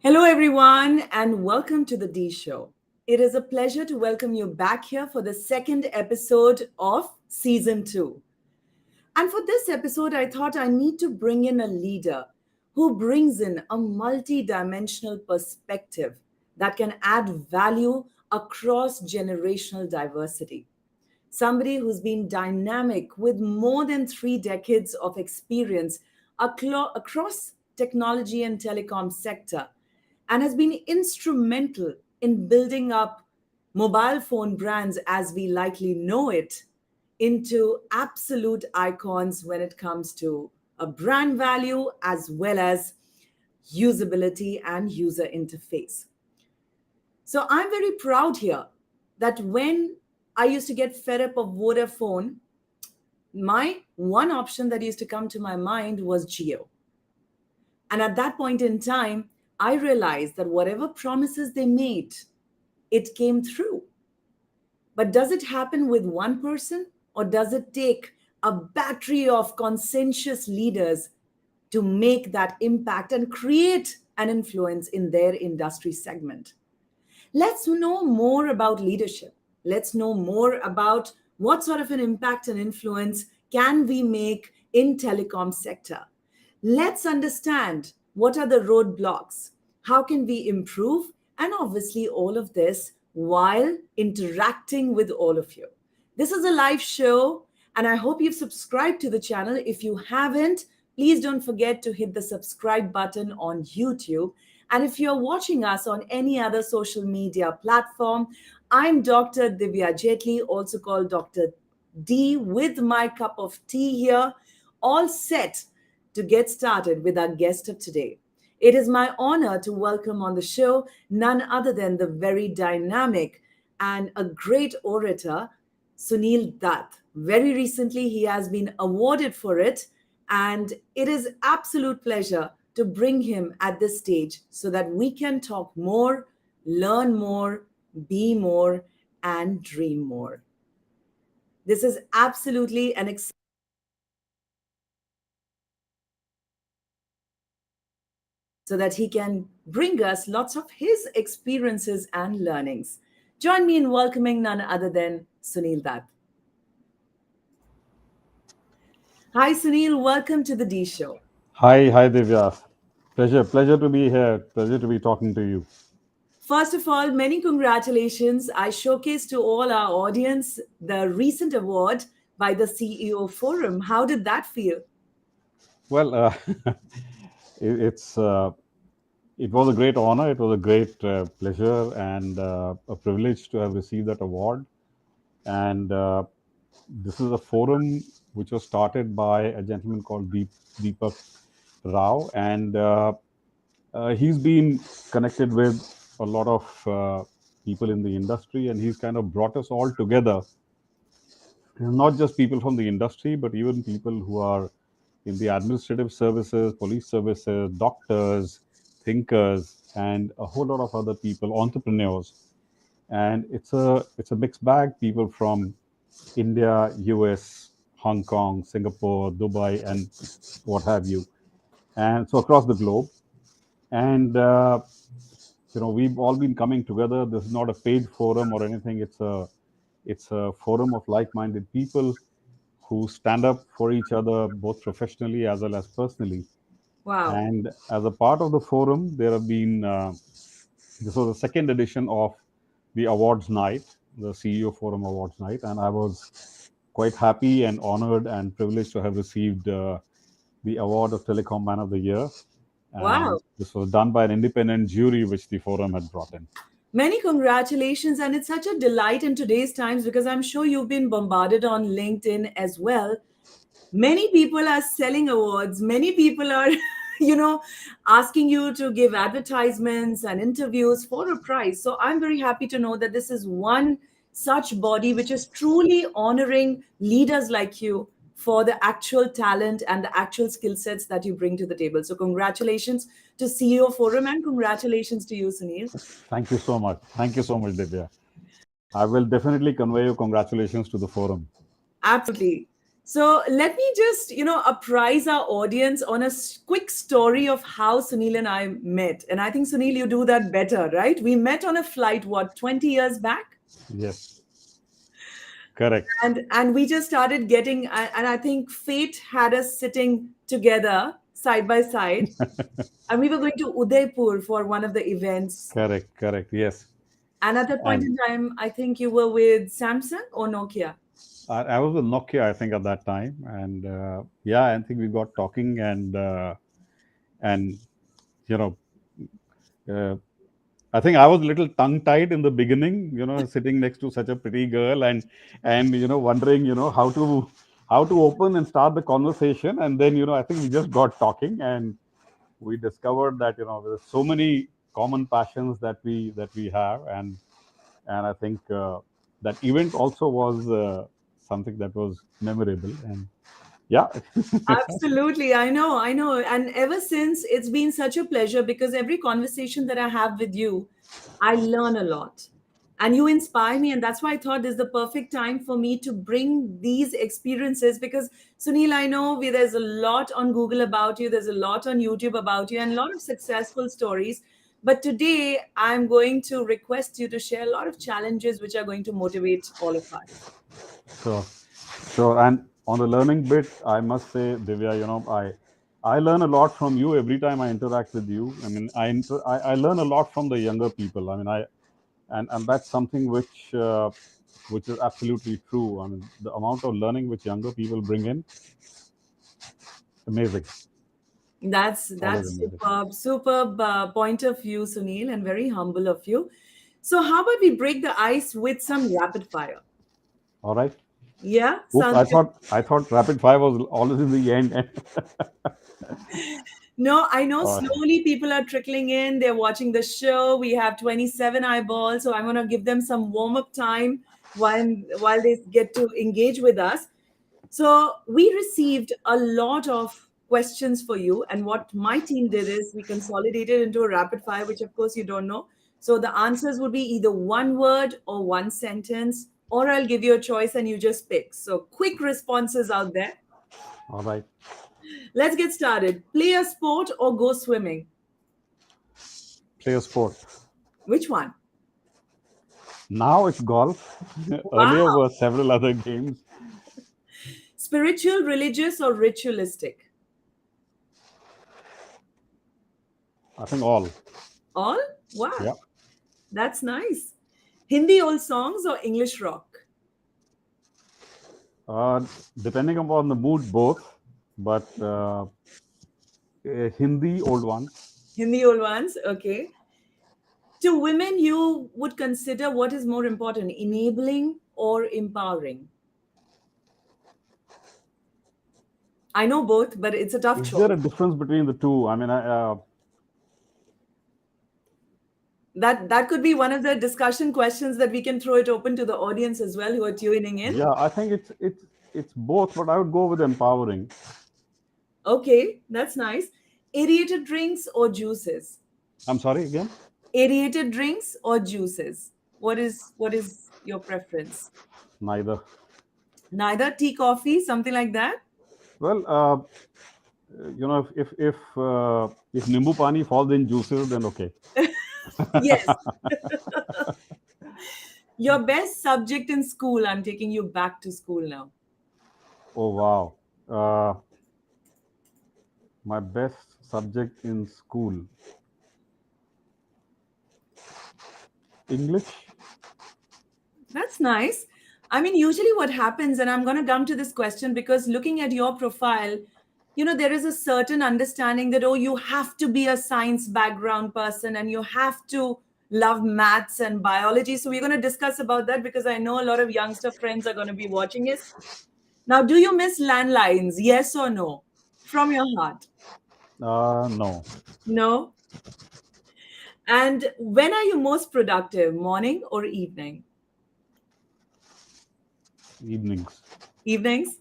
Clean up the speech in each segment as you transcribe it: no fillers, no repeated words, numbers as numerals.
Hello, everyone, and welcome to the D Show. It is a pleasure to welcome you back here for the second episode of season two. And for this episode, I thought I need to bring in a leader who brings in a multi-dimensional perspective that can add value across generational diversity. Somebody who's been dynamic with more than 3 decades of experience across technology and telecom sector and has been instrumental in building up mobile phone brands as we likely know it into absolute icons when it comes to a brand value as well as usability and user interface. So I'm very proud here that when I used to get fed up of Vodafone, my one option that used to come to my mind was Jio. And at that point in time, I realized that whatever promises they made, it came through. But does it happen with one person, or does it take a battery of conscientious leaders to make that impact and create an influence in their industry segment? Let's know more about leadership. Let's know more about what sort of an impact and influence can we make in telecom sector. Let's understand what are the roadblocks, how can we improve, and obviously all of this while interacting with all of you. This is a live show, and I hope you've subscribed to the channel. If you haven't, please don't forget to hit the subscribe button on YouTube. And if you're watching us on any other social media platform, I'm Dr. Divya Jetli, also called Dr. D, with my cup of tea here, all set to get started with our guest of today. It is my honor to welcome on the show none other than the very dynamic and a great orator, Sunil Dutt. Very recently, he has been awarded for it, and it is absolute pleasure to bring him at this stage so that we can talk more, learn more, be more, and dream more. This is absolutely an exciting so that he can bring us lots of his experiences and learnings. Join me in welcoming none other than Sunil Dutt. Hi, Sunil. Welcome to the D Show. Hi, Divya. Pleasure to be here. Pleasure to be talking to you. First of all, many congratulations. I showcased to all our audience the recent award by the CEO Forum. How did that feel? Well, it, it's it was a great honor. It was a great pleasure and a privilege to have received that award. And this is a forum which was started by a gentleman called Deepak Rao, and he's been connected with a lot of people in the industry, and he's kind of brought us all together, not just people from the industry, but even people who are in the administrative services, police services, doctors, thinkers, and a whole lot of other people, entrepreneurs. And it's a mixed bag. People from India, US, Hong Kong, Singapore, Dubai, and what have you, and so across the globe. And we've all been coming together. This is not a paid forum or anything. It's a forum of like-minded people who stand up for each other, both professionally as well as personally. Wow. And as a part of the forum, there have been this was the second edition of the awards night, the CEO Forum Awards night, and I was quite happy and honored and privileged to have received the award of Telecom Man of the Year. And Wow. this was done by an independent jury which the forum had brought in. Many congratulations. And it's such a delight in today's times because I'm sure you've been bombarded on LinkedIn as well. Many people are selling awards. Many people are, you know, asking you to give advertisements and interviews for a prize. So I'm very happy to know that this is one such body which is truly honoring leaders like you for the actual talent and the actual skill sets that you bring to the table. So congratulations to CEO Forum and congratulations to you, Sunil. Thank you so much. Thank you so much, Divya. I will definitely convey your congratulations to the forum. Absolutely. So let me just, apprise our audience on a quick story of how Sunil and I met. And I think, Sunil, you do that better, right? We met on a flight, what, 20 years back? Yes, correct. And we just started getting, and I think fate had us sitting together side by side. And we were going to Udaipur for one of the events. Correct, correct. Yes. And at that point And in time, I think you were with Samsung or Nokia. I was with Nokia, I think, at that time. And yeah, I think we got talking, and you know, uh, I think I was a little tongue tied in the beginning, sitting next to such a pretty girl, and wondering, how to open and start the conversation. And then, I think we just got talking, and we discovered that there's so many common passions that we have, and I think that event also was something that was memorable, and yeah. Absolutely. I know. I know. And ever since, it's been such a pleasure because every conversation that I have with you, I learn a lot. And you inspire me. And that's why I thought this is the perfect time for me to bring these experiences because, Sunil, I know there's a lot on Google about you, there's a lot on YouTube about you, and a lot of successful stories. But today, I'm going to request you to share a lot of challenges which are going to motivate all of us. Sure, sure. And on the learning bit, I must say, Divya, I learn a lot from you every time I interact with you. I mean, I learn a lot from the younger people. I mean, and that's something which is absolutely true. I mean, the amount of learning which younger people bring in, amazing, always That's amazing. superb point of view, Sunil, and very humble of you. So, how about we break the ice with some rapid fire? All right. Yeah, Oops, sounds I good. thought I thought rapid fire was always in the end. No, I know All right. slowly people are trickling in. They're watching the show. We have 27 eyeballs, so I'm going to give them some warm up time while they get to engage with us. So we received a lot of questions for you, and what my team did is we consolidated into a rapid fire, which of course you don't know. So the answers would be either one word or one sentence, or I'll give you a choice and you just pick. So quick responses out there. All right. Let's get started. Play a sport or go swimming? Play a sport. Which one? Now it's golf. Earlier Wow. were several other games. Spiritual, religious, or ritualistic? I think all. All? Wow. Yeah. That's nice. Hindi old songs or English rock? Uh, Depending upon the mood, both. But Hindi old ones. Hindi old ones. Okay. To women, you would consider what is more important, enabling or empowering? I know both, but it's a tough Is there a choice. difference between the two? I mean, That could be one of the discussion questions that we can throw it open to the audience as well who are tuning in. yeah, I think it's both, but I would go with empowering. Okay, that's nice. Aerated drinks or juices? I'm sorry again. Aerated drinks or juices? What is your preference? Neither. Neither tea, coffee, something like that? Well, if nimbu pani falls in juices, then okay. Yes. Your best subject in school. I'm taking you back to school now. Oh wow. Uh, my best subject in school, English. That's nice. I mean, usually what happens, and I'm going to come to this question because looking at your profile, there is a certain understanding that, oh, you have to be a science background person and you have to love maths and biology. So we're going to discuss about that because I know a lot of youngster friends are going to be watching it. Now, do you miss landlines? Yes or no? From your heart? No, No. And when are you most productive, morning or evening? evenings. Evenings.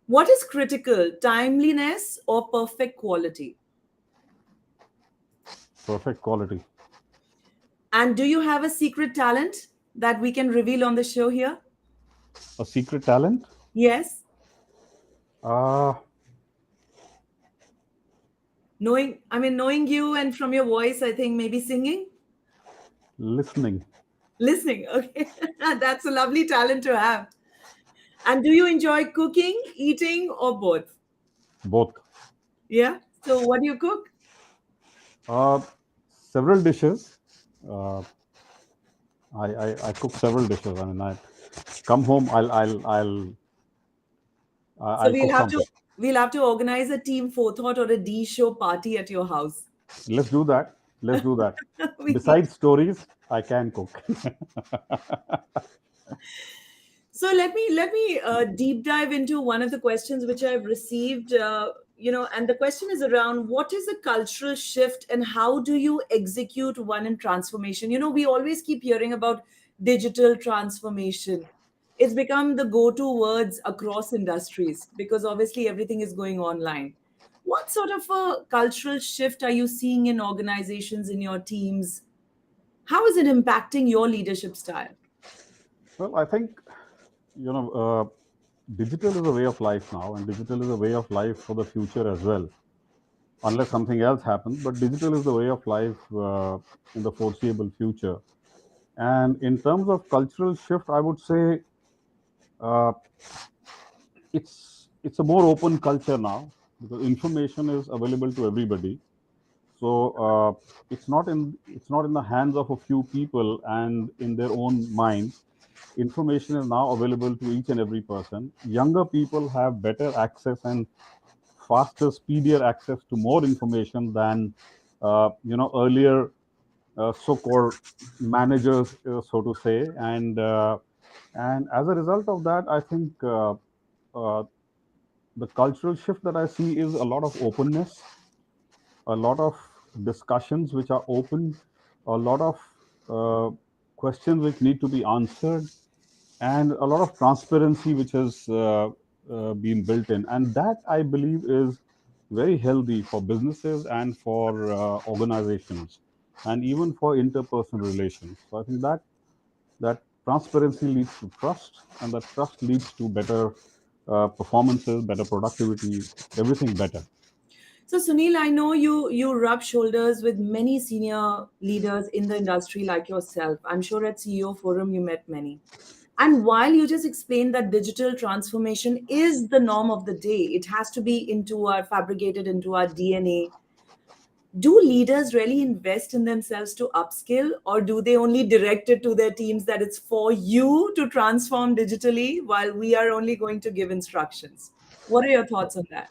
What is critical, timeliness or perfect quality? Perfect quality. And do you have a secret talent that we can reveal on the show here? A secret talent? Yes. Uh, Knowing you and from your voice, I think maybe singing, Listening. listening. Okay, that's a lovely talent to have. And do you enjoy cooking, eating, or both? Both. Yeah. So what do you cook? Uh, Several dishes. Uh, I cook several dishes. I mean, I come home, So I'll cook something. we'll have to organize a team forethought or a D show party at your house. Let's do that. Let's do that. We need. Besides stories, I can cook. So let me deep dive into one of the questions which I've received. And the question is around what is a cultural shift and how do you execute one in transformation? We always keep hearing about digital transformation. It's become the go-to words across industries because obviously everything is going online. What sort of a cultural shift are you seeing in organizations, in your teams? How is it impacting your leadership style? Well, I think, you know, digital is a way of life now, and digital is a way of life for the future as well, unless something else happens. But digital is the way of life in the foreseeable future. And in terms of cultural shift, I would say uh, it's a more open culture now because information is available to everybody. So it's not in the hands of a few people and in their own minds. Information is now available to each and every person. Younger people have better access and faster, speedier access to more information than earlier so-called managers, so to say, and as a result of that, I think uh, the cultural shift that I see is a lot of openness, a lot of discussions which are open, a lot of uh, questions which need to be answered, and a lot of transparency which has been built in. And that, I believe, is very healthy for businesses and for organizations and even for interpersonal relations. So I think that transparency leads to trust, and that trust leads to better performances, better productivity, everything better. So Sunil, I know you rub shoulders with many senior leaders in the industry like yourself. I'm sure at CEO Forum you met many. And while you just explained that digital transformation is the norm of the day, it has to be fabricated into our DNA. Do leaders really invest in themselves to upskill, or do they only direct it to their teams that it's for you to transform digitally while we are only going to give instructions? What are your thoughts on that?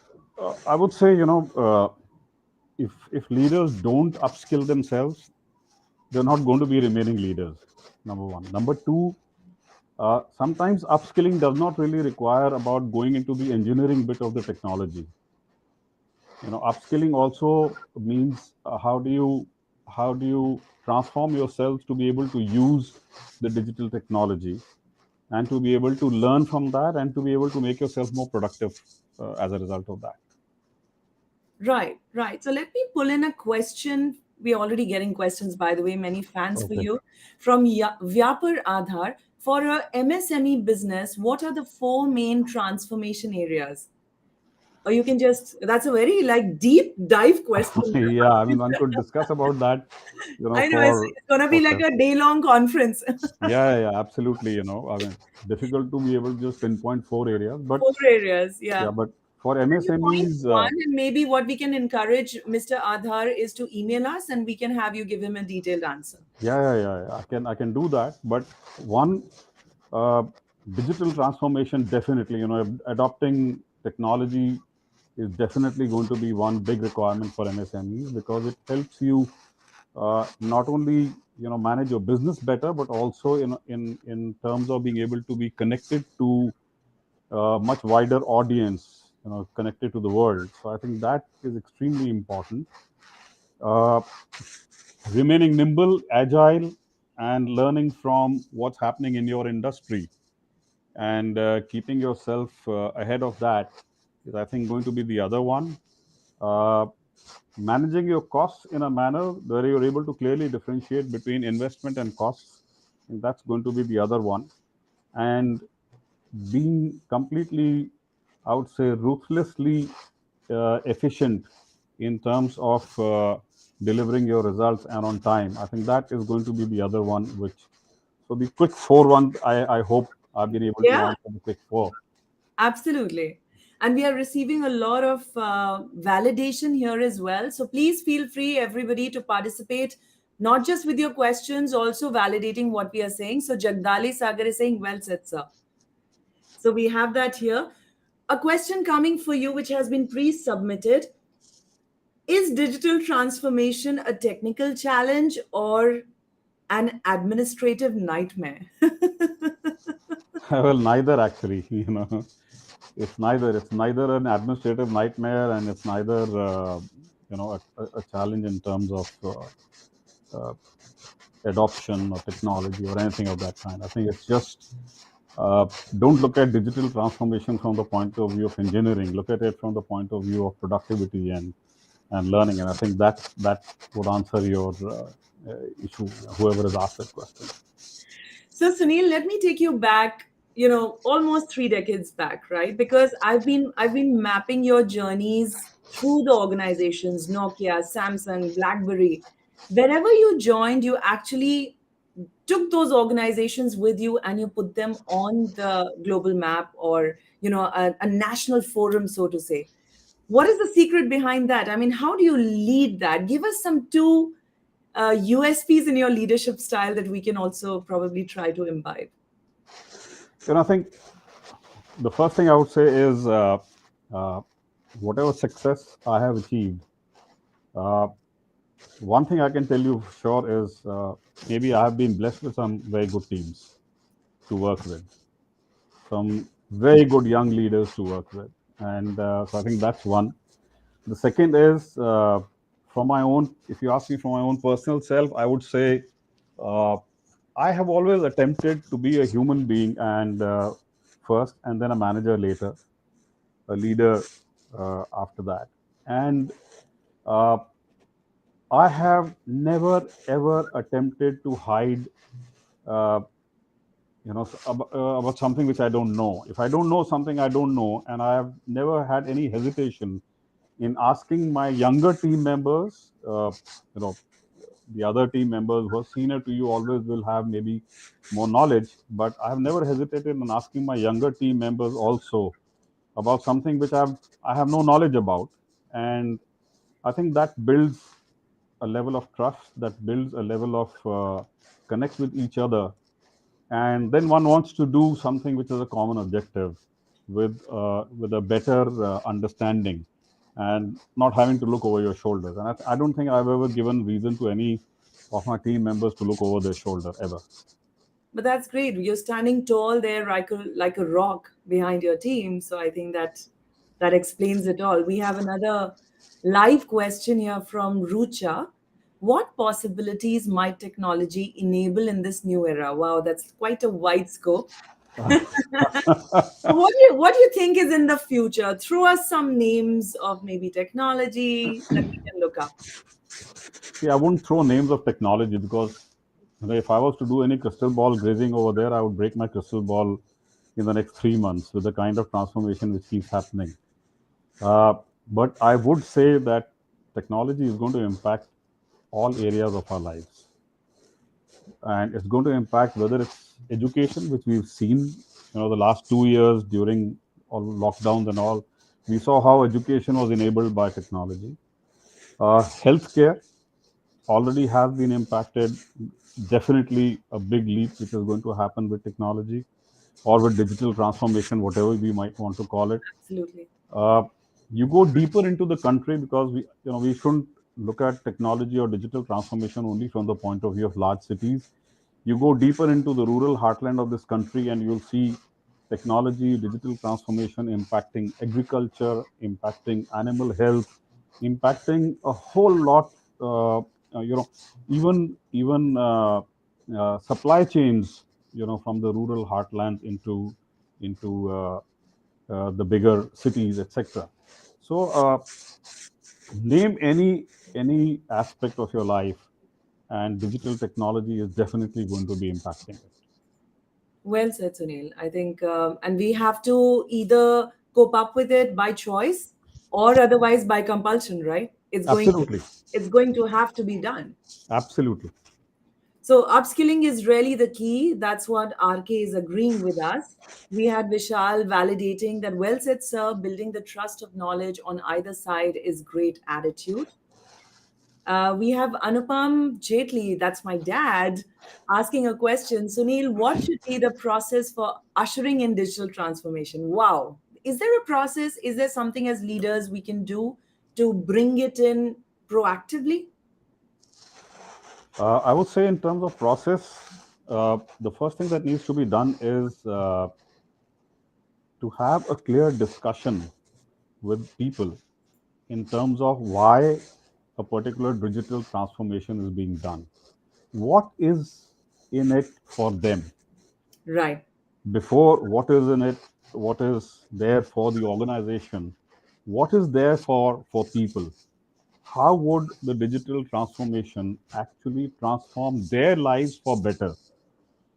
I would say, if leaders don't upskill themselves, they're not going to be remaining leaders. Number one. Number two, sometimes upskilling does not really require about going into the engineering bit of the technology. Upskilling also means how do you transform yourself to be able to use the digital technology and to be able to learn from that and to be able to make yourself more productive as a result of that. Right, right. So let me pull in a question. We're already getting questions, by the way, many fans for Okay. you. From Vyapar Adhar. For a MSME business, what are the four main transformation areas? Or you can just, that's a very like deep dive question. Yeah, I mean, one could discuss about that, I know for it's going to be like several. a day long conference. Yeah, absolutely. I mean, difficult to be able to just pinpoint four areas, but Four areas, yeah, yeah. but for Can you point MSMEs, one? And maybe what we can encourage Mr. Adhar is to email us and we can have you give him a detailed answer. yeah, I can do that. But one, uh, digital transformation, definitely, adopting technology is definitely going to be one big requirement for MSMEs because it helps you not only manage your business better, but also in terms of being able to be connected to a much wider audience, connected to the world. So I think that is extremely important. Uh, Remaining nimble, agile, and learning from what's happening in your industry and keeping yourself ahead of that is, I think, going to be the other one. Uh, Managing your costs in a manner where you're able to clearly differentiate between investment and costs, and that's going to be the other one. And being completely I would say, ruthlessly efficient in terms of delivering your results and on time. I think that is going to be the other one. Which so the quick four one. I hope I've been able to Yeah, answer the quick four. absolutely. And we are receiving a lot of validation here as well. So please feel free, everybody, to participate, not just with your questions, also validating what we are saying. So Jagdali Sagar is saying, well said, sir. So we have that here. A question coming for you, which has been pre submitted. Is digital transformation a technical challenge or an administrative nightmare? Well, neither actually. It's neither. It's neither an administrative nightmare, and it's neither a challenge in terms of uh, adoption or technology or anything of that kind. I think it's just don't look at digital transformation from the point of view of engineering. Look at it from the point of view of productivity and learning. And I think that would answer your issue. Whoever has asked that question. So, Sunil, let me take you back, almost 3 decades back, right? Because I've been mapping your journeys through the organizations, Nokia, Samsung, BlackBerry. Wherever you joined, you actually took those organizations with you and you put them on the global map, or a national forum, so to say. What is the secret behind that? I mean, how do you lead that? Give us some two USPs in your leadership style that we can also probably try to imbibe. I think the first thing I would say is uh, whatever success I have achieved. Uh, One thing I can tell you for sure is maybe I have been blessed with some very good teams to work with, some very good young leaders to work with, and so I think that's one. The second is from my own. If you ask me from my own personal self, I would say uh, I have always attempted to be a human being and first, and then a manager later, a leader after that, and uh, I have never ever attempted to hide, uh, about something which I don't know. If I don't know something, I don't know, and I have never had any hesitation in asking my younger team members. The other team members who are senior to you always will have maybe more knowledge, but I have never hesitated in asking my younger team members also about something which I have no knowledge about, and I think that builds a level of trust, that builds a level of connect with each other, and then one wants to do something which is a common objective with a better understanding and not having to look over your shoulders. And I don't think I've ever given reason to any of my team members to look over their shoulder ever. But that's great. You're standing tall there like a rock behind your team. So I think that explains it all. We have another live question here from Rucha. What possibilities might technology enable in this new era? Wow, that's quite a wide scope. So what do you think is in the future? Throw us some names of maybe technology that we can look up. See, I wouldn't throw names of technology because if I was to do any crystal ball grazing over there, I would break my crystal ball in the next 3 months with the kind of transformation which keeps happening. Uh, but I would say that technology is going to impact all areas of our lives, and it's going to impact whether it's education, which we've seen, the last 2 years during all lockdowns and all. We saw how education was enabled by technology. Healthcare already has been impacted. Definitely a big leap which is going to happen with technology or with digital transformation, whatever we might want to call it. Absolutely. uh, you go deeper into the country because we shouldn't look at technology or digital transformation only from the point of view of large cities. You go deeper into the rural heartland of this country and you'll see technology, digital transformation impacting agriculture, impacting animal health, impacting a whole lot. Even supply chains, from the rural heartland into the bigger cities, etc. So, name any aspect of your life, and digital technology is definitely going to be impacting it. Well said, Sunil. I think, and we have to either cope up with it by choice or otherwise by compulsion, right? Absolutely. It's going to have to be done. Absolutely. So upskilling is really the key. That's what RK is agreeing with us. We had Vishal validating that well said, sir, building the trust of knowledge on either side is great attitude. We have Anupam Jetli, that's my dad, asking a question. Sunil, what should be the process for ushering in digital transformation? Wow. Is there a process? Is there something as leaders we can do to bring it in proactively? I would say, in terms of process, the first thing that needs to be done is to have a clear discussion with people in terms of why a particular digital transformation is being done. What is in it for them? Right. Before, what is in it, what is there for the organization, what is there for people, how would the digital transformation actually transform their lives for better.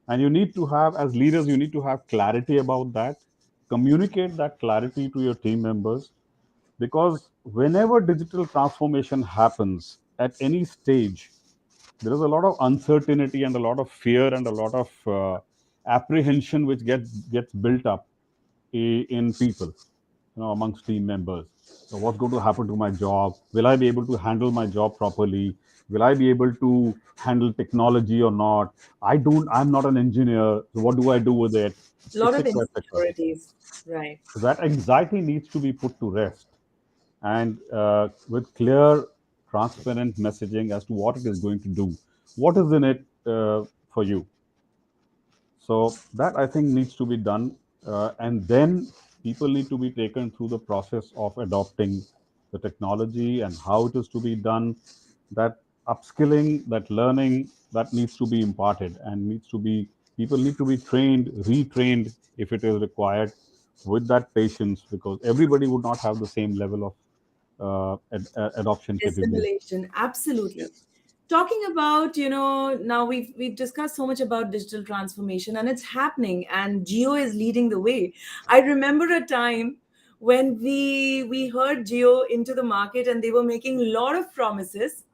And you need to have, as leaders, you need to have clarity about that, communicate that clarity to your team members, because whenever digital transformation happens at any stage, there is a lot of uncertainty and a lot of fear and a lot of apprehension which gets built up in people, amongst team members. So what's going to happen to my job? Will I be able to handle my job properly? Will I be able to handle technology or not? I'm not an engineer. So what do I do with it? A lot of Etc. Etc. insecurities. Right. So that anxiety needs to be put to rest, and with clear, transparent messaging as to what it is going to do, what is in it for you. So that, I think, needs to be done, and then people need to be taken through the process of adopting the technology and how it is to be done. That upskilling, that learning, that needs to be imparted and needs to be, people need to be trained, retrained if it is required, with that patience, because everybody would not have the same level of adoption capability. Assimilation, absolutely. Yes. Talking about, now we've discussed so much about digital transformation and it's happening and Geo is leading the way. I remember a time when we heard Geo into the market and they were making a lot of promises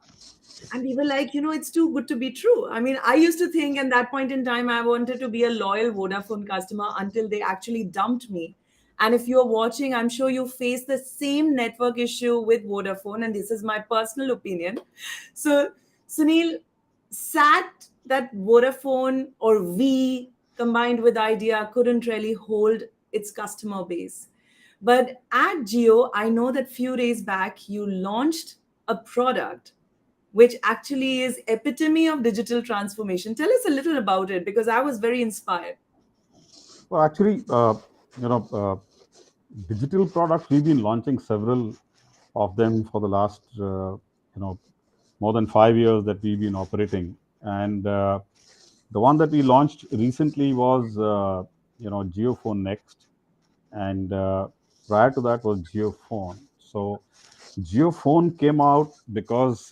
and we were like, it's too good to be true. I mean, I used to think at that point in time I wanted to be a loyal Vodafone customer until they actually dumped me. And if you're watching, I'm sure you face the same network issue with Vodafone, and this is my personal opinion. So, Sunil, sat that Vodafone or V combined with Idea couldn't really hold its customer base. But at Geo, I know that few days back you launched a product which actually is epitome of digital transformation. Tell us a little about it because I was very inspired. Well, actually, you know, digital products, we've been launching several of them for the last, more than 5 years that we've been operating. And the one that we launched recently was, Jio Phone Next, and prior to that was Jio Phone. So Jio Phone came out because,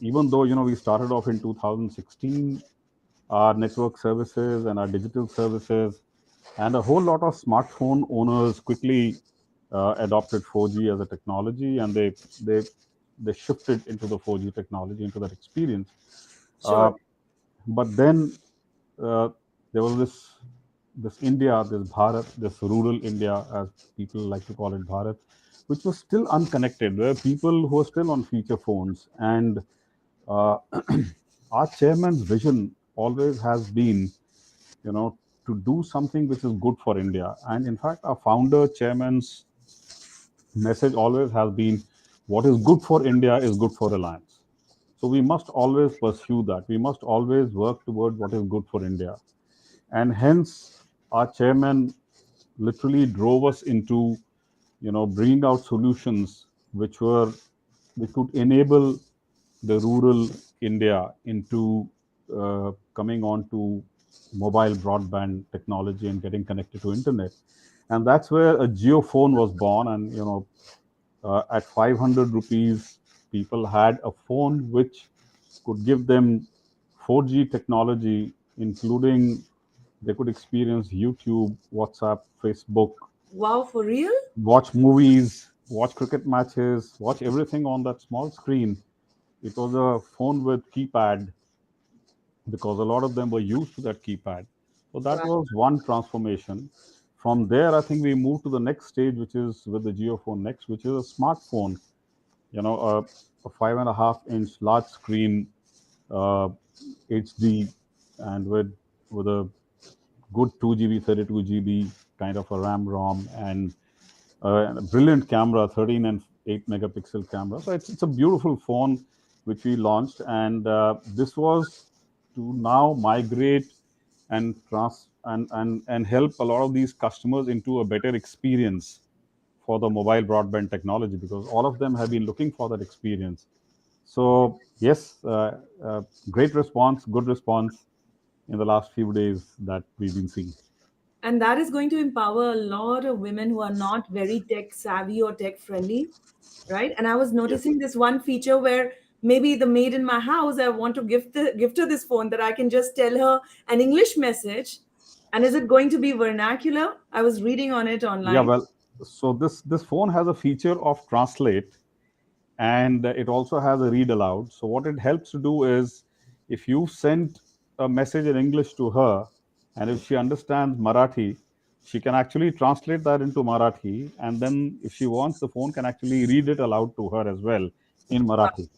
even though, we started off in 2016, our network services and our digital services, and a whole lot of smartphone owners quickly adopted 4G as a technology, and they they shifted into the 4G technology, into that experience. Uh, Sure. but then uh, there was this India, this Bharat, this rural India, as people like to call it, Bharat, which was still unconnected. There were people who were still on feature phones, and uh, our chairman's vision always has been, you know, to do something which is good for India. And in fact, our founder chairman's message always has been, what is good for India is good for Reliance. So we must always pursue that. We must always work toward what is good for India. And hence, our chairman literally drove us into, bringing out solutions which could enable the rural India into coming on to mobile broadband technology and getting connected to internet. And that's where a Jio phone was born. And at 500 rupees, people had a phone which could give them 4G technology, including they could experience YouTube, WhatsApp, Facebook, Wow, for real? watch movies, watch cricket matches, watch everything on that small screen. It was a phone with keypad because a lot of them were used to that keypad. So that Wow. was one transformation. From there, I think we moved to the next stage, which is with the Jio Phone Next, which is a smartphone. A 5.5 inch large screen, uh, HD, and with a good 2 GB, 32 GB kind of a RAM ROM, and a brilliant camera, 13 and 8 megapixel camera. So it's a beautiful phone which we launched, and this was to now migrate and help a lot of these customers into a better experience for the mobile broadband technology, because all of them have been looking for that experience. So yes, great response, good response in the last few days that we've been seeing. And that is going to empower a lot of women who are not very tech savvy or tech friendly, right? And I was Yes. noticing this one feature where maybe the maid in my house, I want to gift her this phone that I can just tell her an English message. And is it going to be vernacular? I was reading on it Yeah, online. well, so this phone has a feature of translate, and it also has a read aloud. So what it helps to do is, if you send a message in English to her, and if she understands Marathi, she can actually translate that into Marathi, and then if she wants, the phone can actually read it aloud to her as well in Marathi.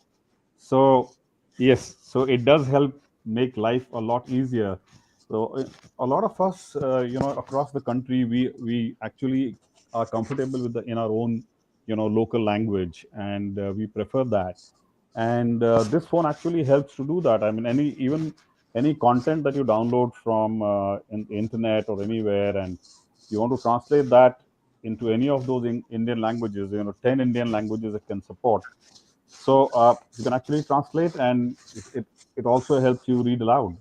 So yes, so it does help make life a lot easier. So a lot of us, across the country, we actually are comfortable with the in our own, local language, and we prefer that. And this phone actually helps to do that. I mean, any content that you download from the internet or anywhere, and you want to translate that into any of those Indian languages, 10 Indian languages it can support. So you can actually translate, and it also helps you read aloud.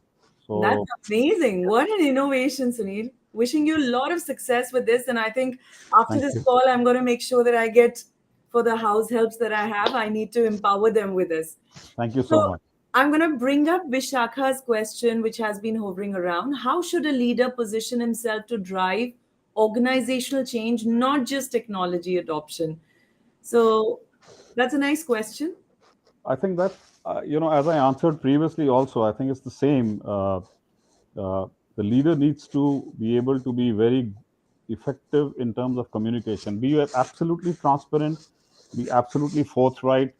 That's So amazing. What an innovation, Sunil. Wishing you a lot of success with this. And I think after thank this you, call, I'm going to make sure that I get for the house helps that I have, I need to empower them with this. thank you so So much. I'm going to bring up Vishakha's question, which has been hovering around. How should a leader position himself to drive organizational change, not just technology adoption? So that's a nice question. I think that as I answered previously, also I think it's the same. Uh, the leader needs to be able to be very effective in terms of communication. Be absolutely transparent, be absolutely forthright,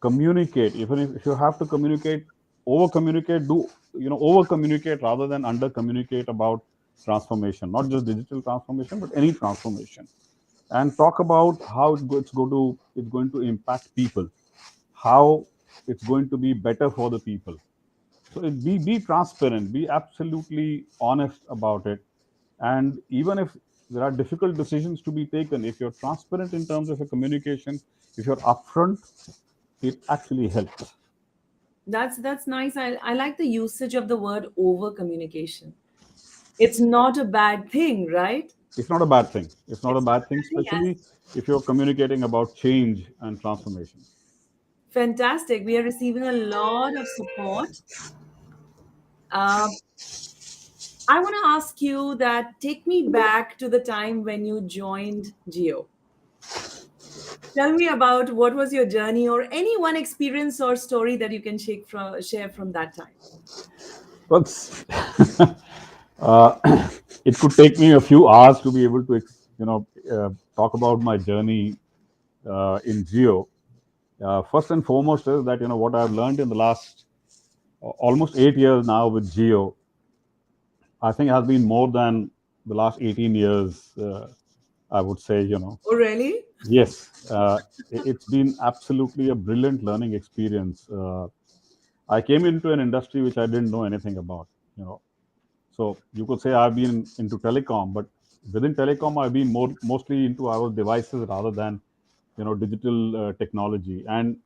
communicate. Even if you have to communicate, over communicate, do over communicate rather than under communicate about transformation, not just digital transformation, but any transformation, and talk about how it's going to impact people, how it's going to be better for the people. So be transparent, be absolutely honest about it. And even if there are difficult decisions to be taken, if you're transparent in terms of your communication, if you're upfront, it actually helps. That's nice. I like the usage of the word over communication. It's not a bad thing, right? It's not a bad thing. It's not a It's not bad a thing, bad thing. especially if you're communicating about change and transformation. Fantastic. We are receiving a lot of support. Uh, I want to ask you that take me back to the time when you joined Geo. Tell me about what was your journey or any one experience or story that you can share from that time. But uh, it could take me a few hours to be able to, talk about my journey in Geo. First and foremost is that what I've learned in the last almost 8 years now with Geo, I think has been more than the last 18 years. I would say, Oh, really? yes, it's been absolutely a brilliant learning experience. I came into an industry which I didn't know anything about. You know, So you could say I've been into telecom, but within telecom, I've been mostly into our devices rather than digital technology. And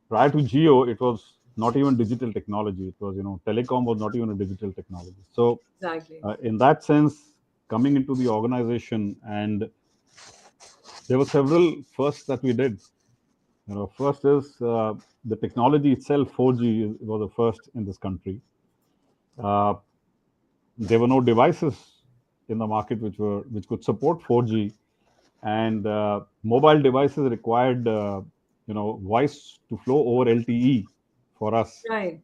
prior to Geo, it was not even digital technology. It was telecom was not even a digital technology. So Exactly. in that sense, coming into the organization, and there were several firsts that we did. First is the technology itself. 4G was the first in this country. Uh, there were no devices in the market which could support 4G, and mobile devices required voice to flow over LTE for us. Right.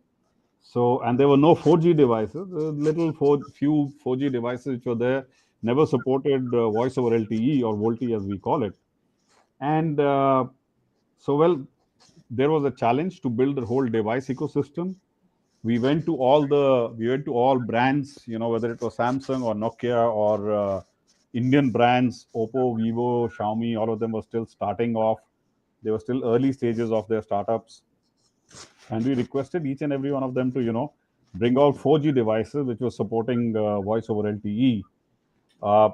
So, and there were no 4G devices. Few 4G devices which were there never supported voice over LTE or VoLTE as we call it. And well, there was a challenge to build a whole device ecosystem. We went to all brands, whether it was Samsung or Nokia or Indian brands, Oppo, Vivo, Xiaomi. All of them were still starting off. They were still early stages of their startups, and we requested each and every one of them to bring out 4G devices which were supporting voice over LTE. uh,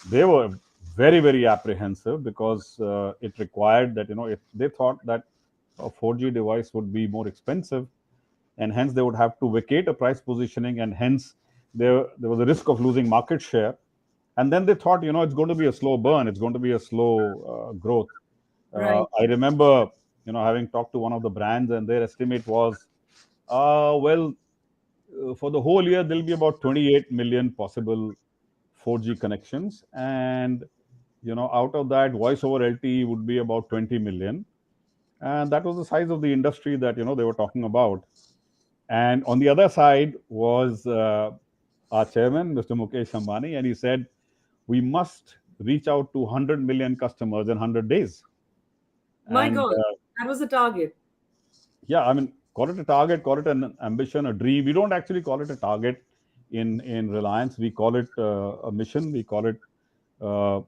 they were very apprehensive because it required that, if they thought that a 4G device would be more expensive, and hence they would have to vacate a price positioning, and hence there was a risk of losing market share. And then they thought, it's going to be a slow burn, it's going to be a slow growth. Right. I remember, having talked to one of the brands, and their estimate was, well, for the whole year, there'll be about 28 million possible 4G connections, and out of that, voice over LTE would be about 20 million, and that was the size of the industry that they were talking about. And on the other side was our chairman, Mr. Mukesh Ambani, and he said we must reach out to 100 million customers in 100 days. My And God, that was the target. yeah, I mean, call it a target, call it an ambition, a dream. We don't actually call it a target in Reliance. We call it a mission. We call it uh,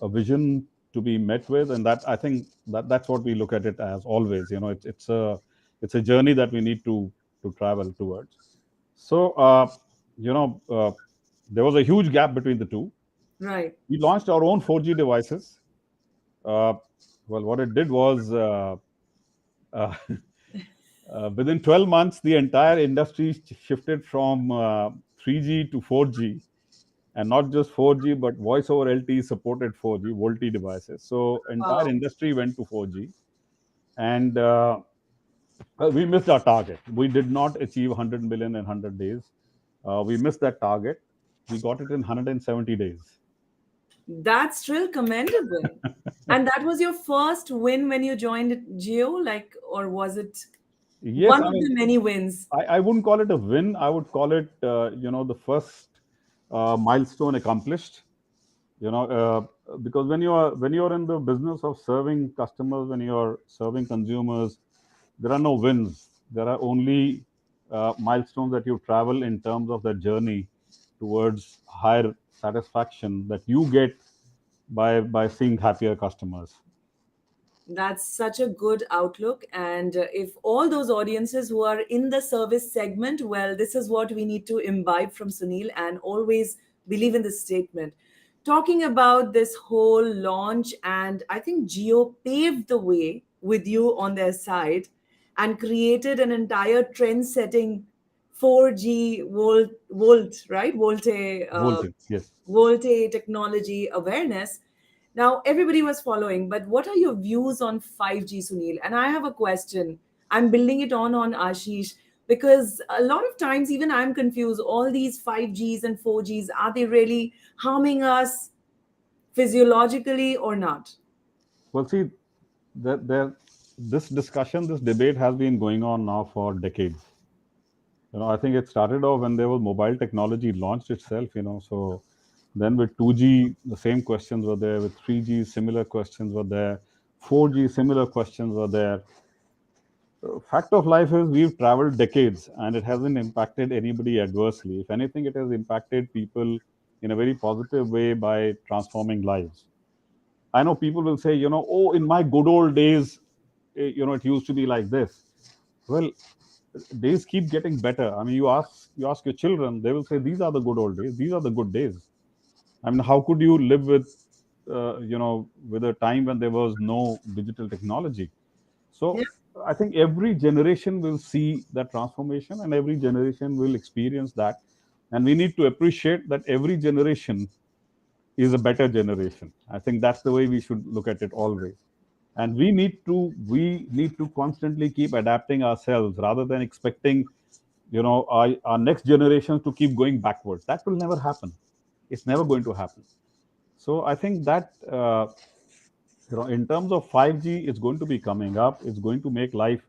a vision to be met with, and that, I think, that's what we look at it as always. It's a journey that we need to travel towards. So you know uh, there was a huge gap between the two. Right. We launched our own 4G devices. Uh, well, what it did was, uh, within 12 months, the entire industry shifted from 3G to 4G, and not just 4G, but voice over LTE supported 4G VoLTE devices. So entire Wow. industry went to 4G, and well, we missed our target. We did not achieve 100 million in 100 days. We missed that target. We got it in 170 days. That's still commendable. And that was your first win when you joined Jio, like, or was it Yes, one I of mean, the many wins? I wouldn't call it a win. I would call it, the first milestone accomplished. Because when you're in the business of serving customers, when you're serving consumers, there are no wins. There are only milestones that you travel in terms of that journey towards higher satisfaction that you get by seeing happier customers. That's such a good outlook. And if all those audiences who are in the service segment, well, this is what we need to imbibe from Sunil and always believe in this statement. Talking about this whole launch, and I think Geo paved the way with you on their side and created an entire trend setting 4G right? Voltage, yes. Volte technology awareness. Now, everybody was following, but what are your views on 5G, Sunil? And I have a question. I'm building it on Ashish because a lot of times, even I'm confused. All these 5Gs and 4Gs, are they really harming us physiologically or not? Well, see, this discussion, this debate has been going on now for decades. I think it started off when there was mobile technology launched itself. So then with 2G, the same questions were there. With 3G, similar questions were there. 4G, similar questions were there. Fact of life is we've traveled decades, and it hasn't impacted anybody adversely. If anything, it has impacted people in a very positive way by transforming lives. I know people will say, oh, in my good old days, it used to be like this. Well, days keep getting better. I mean, you ask your children, they will say these are the good old days. These are the good days. I mean, how could you live with a time when there was no digital technology? Yeah. So I think every generation will see that transformation, and every generation will experience that. And we need to appreciate that every generation is a better generation. I think that's the way we should look at it always. And we need to constantly keep adapting ourselves rather than expecting our next generations to keep going backwards. That will never happen. It's never going to happen. So I think that in terms of 5G, it's going to be coming up. It's going to make life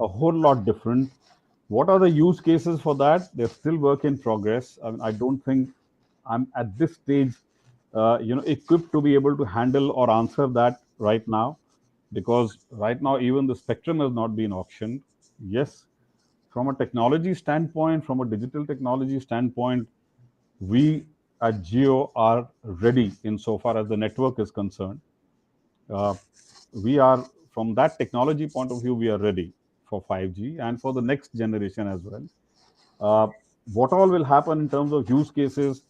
a whole lot different. What are the use cases for that? They're still work in progress. I mean, I don't think I'm at this stage, equipped to be able to handle or answer that right now, because right now even the spectrum has not been auctioned. Yes, from a technology standpoint, from a digital technology standpoint, we at Jio are ready insofar as the network is concerned. Uh, we are, from that technology point of view, we are ready for 5G and for the next generation as well. Uh, what all will happen in terms of use cases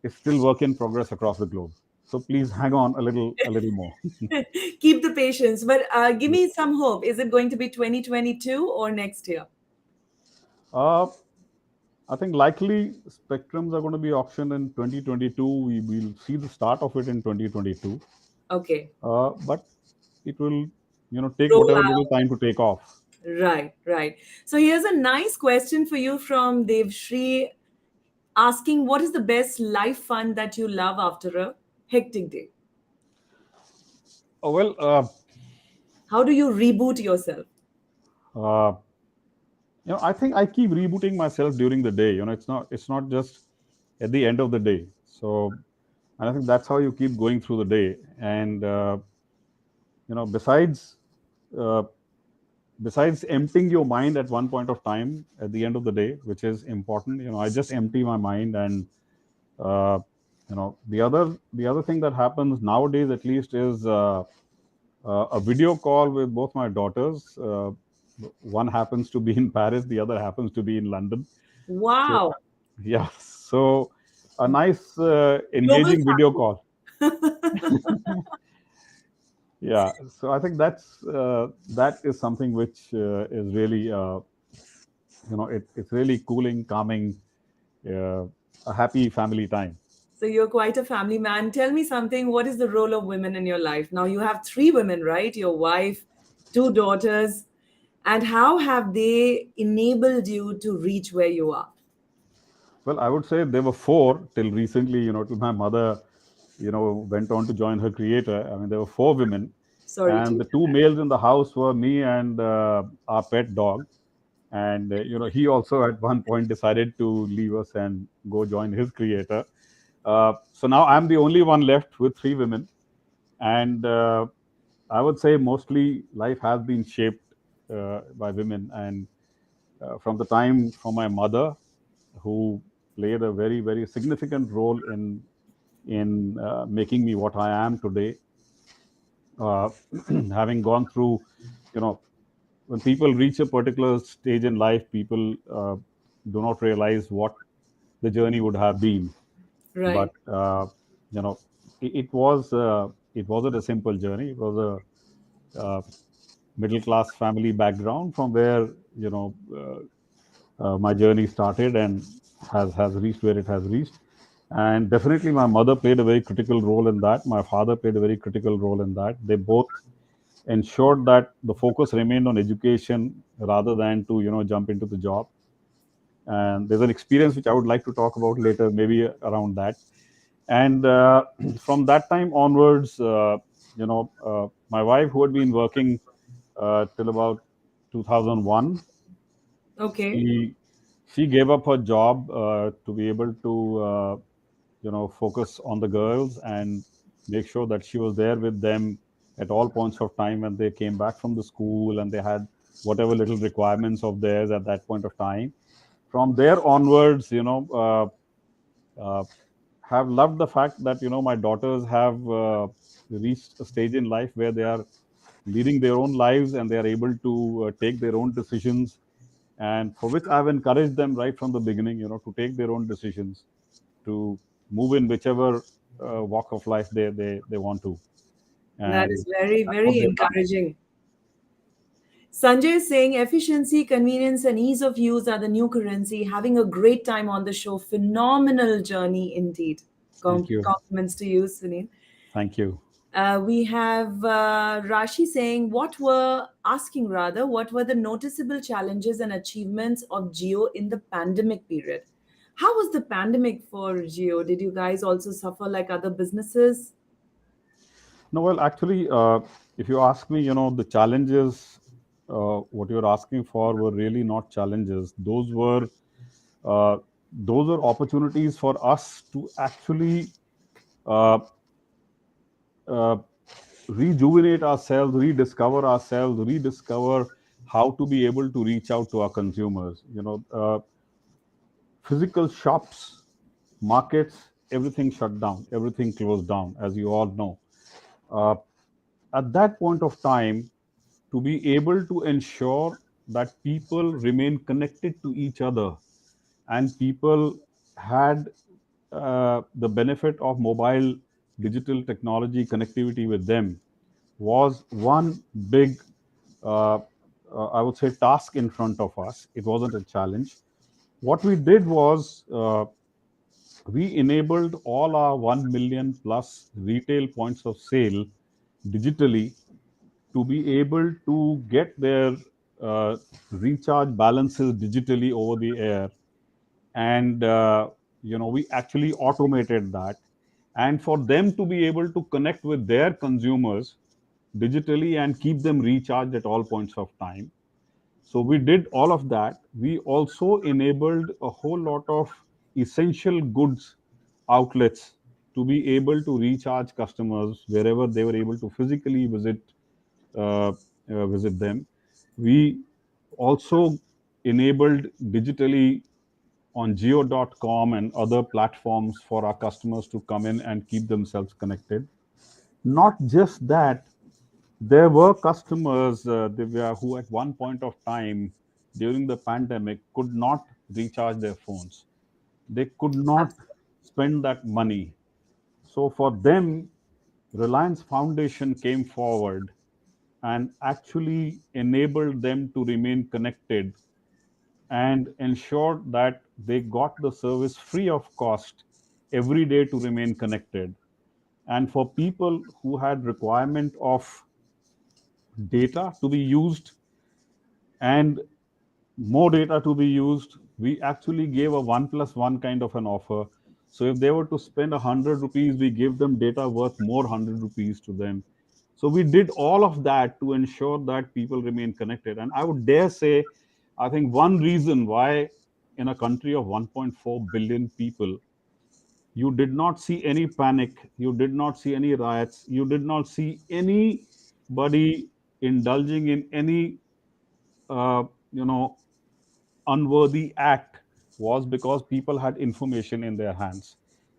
is still work in progress across the globe. So please hang on a little more. Keep the patience, but give me some hope. Is it going to be 2022 or next year? Uh, I think likely spectrums are going to be auctioned in 2022. We will see the start of it in 2022, Okay. but it will, take Roll whatever little out. time to take off. Right, right. So here's a nice question for you from Devshri, asking what is the best life fun that you love after a hectic day? Oh, well, How do you reboot yourself? uh, I think I keep rebooting myself during the day. It's not just at the end of the day. So, and I think that's how you keep going through the day. And besides uh, besides emptying your mind at one point of time at the end of the day, which is important, I just empty my mind. And uh, the other thing that happens nowadays, at least, is a video call with both my daughters. One happens to be in Paris, the other happens to be in London. So Wow. yeah, so a nice Global engaging video call. family. Yeah, so I think that is something which is really it's really cooling, calming, uh, a happy family time. So you're quite a family man. Tell me something. What is the role of women in your life? Now you have three women, right? Your wife, two daughters. And how have they enabled you to reach where you are? Well, I would say there were four till recently. Till my mother, went on to join her creator. I mean, there were four women, Sorry and to. the two males in the house were me and our pet dog. And he also at one point decided to leave us and go join his creator. So now I'm the only one left with three women, and I would say mostly life has been shaped by women. And from the time from my mother, who played a very very significant role in making me what I am today. Uh, Having gone through, you know, when people reach a particular stage in life, people do not realize what the journey would have been. Right. But it wasn't a simple journey. It was middle class family background from where my journey started and has reached where it has reached. And definitely, my mother played a very critical role in that. My father played a very critical role in that. They both ensured that the focus remained on education rather than to jump into the job. And there's an experience which I would like to talk about later, maybe around that. And from that time onwards, my wife, who had been working till about 2001, Okay. she she gave up her job to be able to focus on the girls and make sure that she was there with them at all points of time when they came back from the school and they had whatever little requirements of theirs at that point of time. From there onwards, uh, have loved the fact that my daughters have reached a stage in life where they are leading their own lives and they are able to take their own decisions, and for which I've encouraged them right from the beginning, to take their own decisions, to move in whichever walk of life they want to, That is and very, that's what very they've done. encouraging. Sanjay is saying efficiency, convenience, and ease of use are the new currency. Having a great time on the show. Phenomenal journey indeed. Thank you, Compliments to you, Sunil. thank you. We have Rashi saying, what were the noticeable challenges and achievements of Geo in the pandemic period? How was the pandemic for Jio? Did you guys also suffer like other businesses? No, well, actually, if you ask me, the challenges, what you're asking for were really not challenges. Uh, those were opportunities for us to actually uh, uh, rejuvenate ourselves, rediscover how to be able to reach out to our consumers. Physical shops, markets, everything shut down, everything closed down, as you all know. Uh, at that point of time, to be able to ensure that people remain connected to each other and people had the benefit of mobile digital technology connectivity with them was one big, uh, I would say, task in front of us. It wasn't a challenge. What we did was we enabled all our 1 million plus retail points of sale digitally to be able to get their uh, recharge balances digitally over the air. And we actually automated that, and for them to be able to connect with their consumers digitally and keep them recharged at all points of time. So we did all of that. We also enabled a whole lot of essential goods outlets to be able to recharge customers wherever they were able to physically uh, visit them. We also enabled digitally on Jio.com and other platforms for our customers to come in and keep themselves connected. Not just that, there were customers, Divya, who at one point of time during the pandemic could not recharge their phones. They could not spend that money. So for them, Reliance Foundation came forward and actually enabled them to remain connected and ensured that they got the service free of cost every day to remain connected. And for people who had requirement of data to be used and more data to be used, we actually gave a 1+1 kind of an offer. So if they were to spend 100 rupees, we give them data worth more 100 rupees to them. So we did all of that to ensure that people remain connected. And I would dare say, I think one reason why in a country of 1.4 billion people, you did not see any panic, you did not see any riots, you did not see anybody indulging in any uh, you know unworthy act, was because people had information in their hands.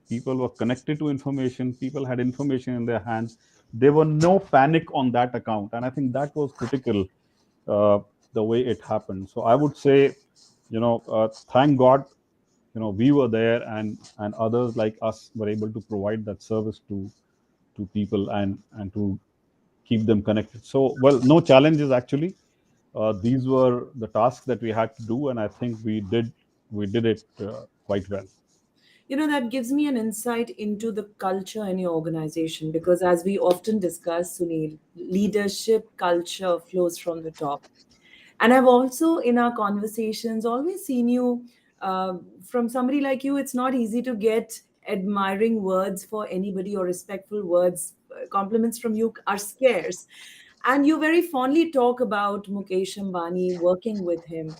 People were connected to information, people had information in their hands. There were no panic on that account. And I think that was critical, uh, the way it happened. So I would say, thank God, we were there, and others like us were able to provide that service to people and to keep them connected. So, well, no challenges actually. These were the tasks that we had to do, and I think we did it quite well. That gives me an insight into the culture in your organization because, as we often discuss, Sunil, leadership culture flows from the top. And I've also, in our conversations, always seen you from somebody like you. It's not easy to get admiring words for anybody or respectful words. Compliments from you are scarce. And you very fondly talk about Mukesh Ambani, working with him.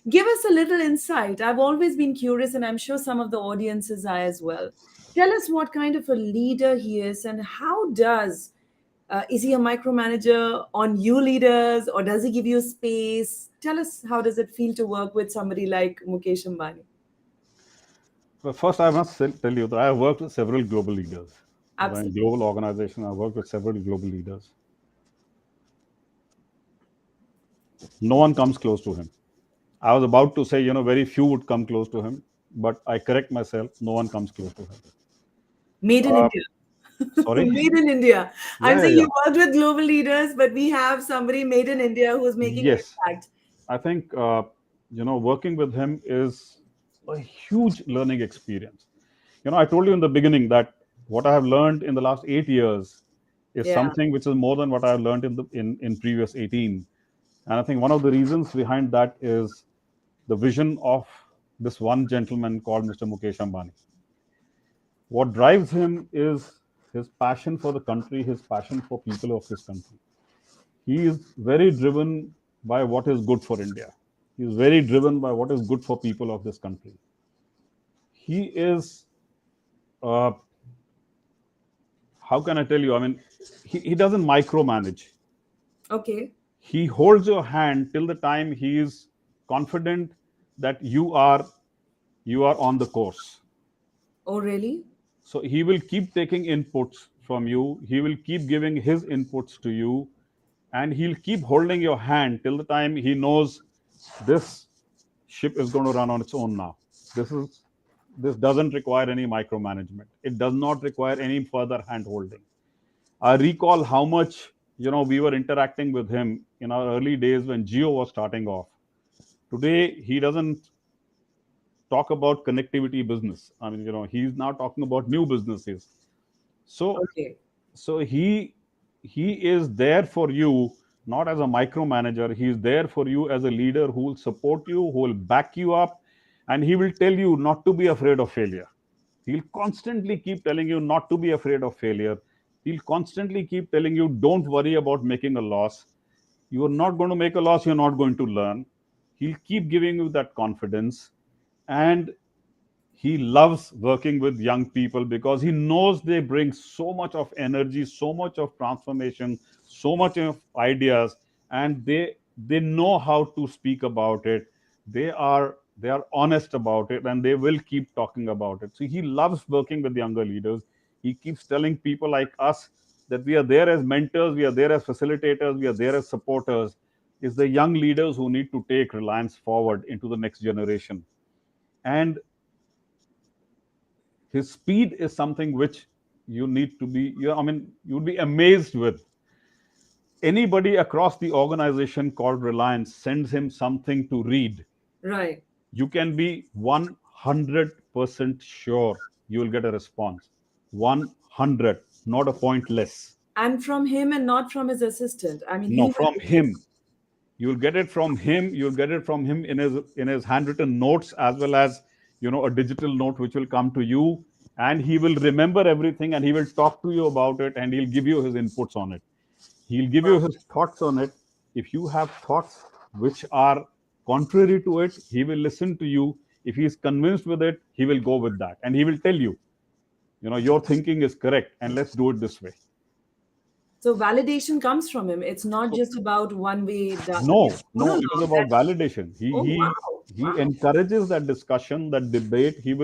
Give us a little insight. I've always been curious, and I'm sure some of the audiences are as well. Tell us what kind of a leader he is, and how does is he a micromanager on you leaders, or does he give you space? Tell us, how does it feel to work with somebody like Mukesh Ambani? But first, I must tell you that I have worked with several global leaders. In Absolutely. global organizations, I worked with several global leaders. No one comes close to him. I was about to say, very few would come close to him, but I correct myself. No one comes close to him. Made in Uh, India. Sorry. Made in India. I'm Yeah, yeah, saying yeah. you worked with global leaders, but we have somebody made in India who's making an Yes, impact. I think working with him is a huge learning experience. I told you in the beginning that what I have learned in the last 8 years is Yeah. something which is more than what I have learned in previous 18. And I think one of the reasons behind that is the vision of this one gentleman called Mr. Mukesh Ambani. What drives him is his passion for the country, his passion for people of this country. He is very driven by what is good for India. He is very driven by what is good for people of this country. He is, uh, how can I tell you? I mean, he doesn't micromanage. Okay. He holds your hand till the time he is confident that you are on the course. Oh, really? So he will keep taking inputs from you. He will keep giving his inputs to you, and he'll keep holding your hand till the time he knows this ship is going to run on its own now. This doesn't require any micromanagement. It does not require any further hand holding. I recall how much we were interacting with him in our early days when Jio was starting off. Today he doesn't talk about connectivity business. I mean, he's now talking about new businesses. So Okay. so he is there for you, not as a micromanager. He is there for you as a leader who will support you, who will back you up, and he will tell you not to be afraid of failure. He'll constantly keep telling you not to be afraid of failure. He'll constantly keep telling you don't worry about making a loss. You are not going to make a loss, you're not going to learn. He'll keep giving you that confidence. And he loves working with young people because he knows they bring so much of energy, so much of transformation, so much of ideas, and they know how to speak about it. They are honest about it, and they will keep talking about it. So he loves working with younger leaders. He keeps telling people like us that we are there as mentors, we are there as facilitators, we are there as supporters. Is the young leaders who need to take Reliance forward into the next generation. And his speed is something which you need to be, I mean, you'd be amazed with. Anybody across the organization called Reliance sends him something to read, Right. you can be 100% sure you will get a response. 100, not a point less. And from him and not from his assistant. I mean, No, he will from listen. him. You'll get it from him. You'll get it from him in his handwritten notes, as well as a digital note which will come to you, and he will remember everything, and he will talk to you about it, and he'll give you his inputs on it. He'll give you his thoughts on it. If you have thoughts which are contrary to it, he will listen to you. If he is convinced with it, he will go with that, and he will tell you, your thinking is correct, and let's do it this way. So validation comes from him. It's not So just about one way. no, No, no, no. it is about That. validation. He Oh, he wow. he Wow. encourages that discussion, that debate. He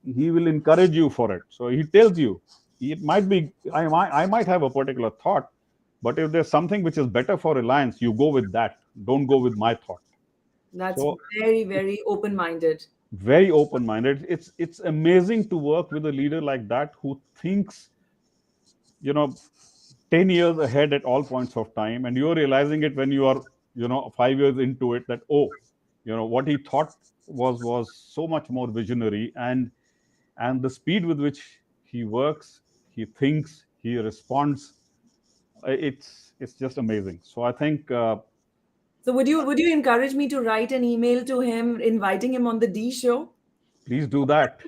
he will encourage you for it. So he tells you, it might be, I might have a particular thought, but if there's something which is better for Reliance, you go with that. Don't go with my thought. That's So very, very open minded. very open minded. It's amazing to work with a leader like that who thinks you know 10 years ahead at all points of time, and you're realizing it when you are 5 years into it, that what he thought was so much more visionary. And the speed with which he works, he thinks, he responds, it's just amazing. So I think, So would you encourage me to write an email to him inviting him on the D show? please do that.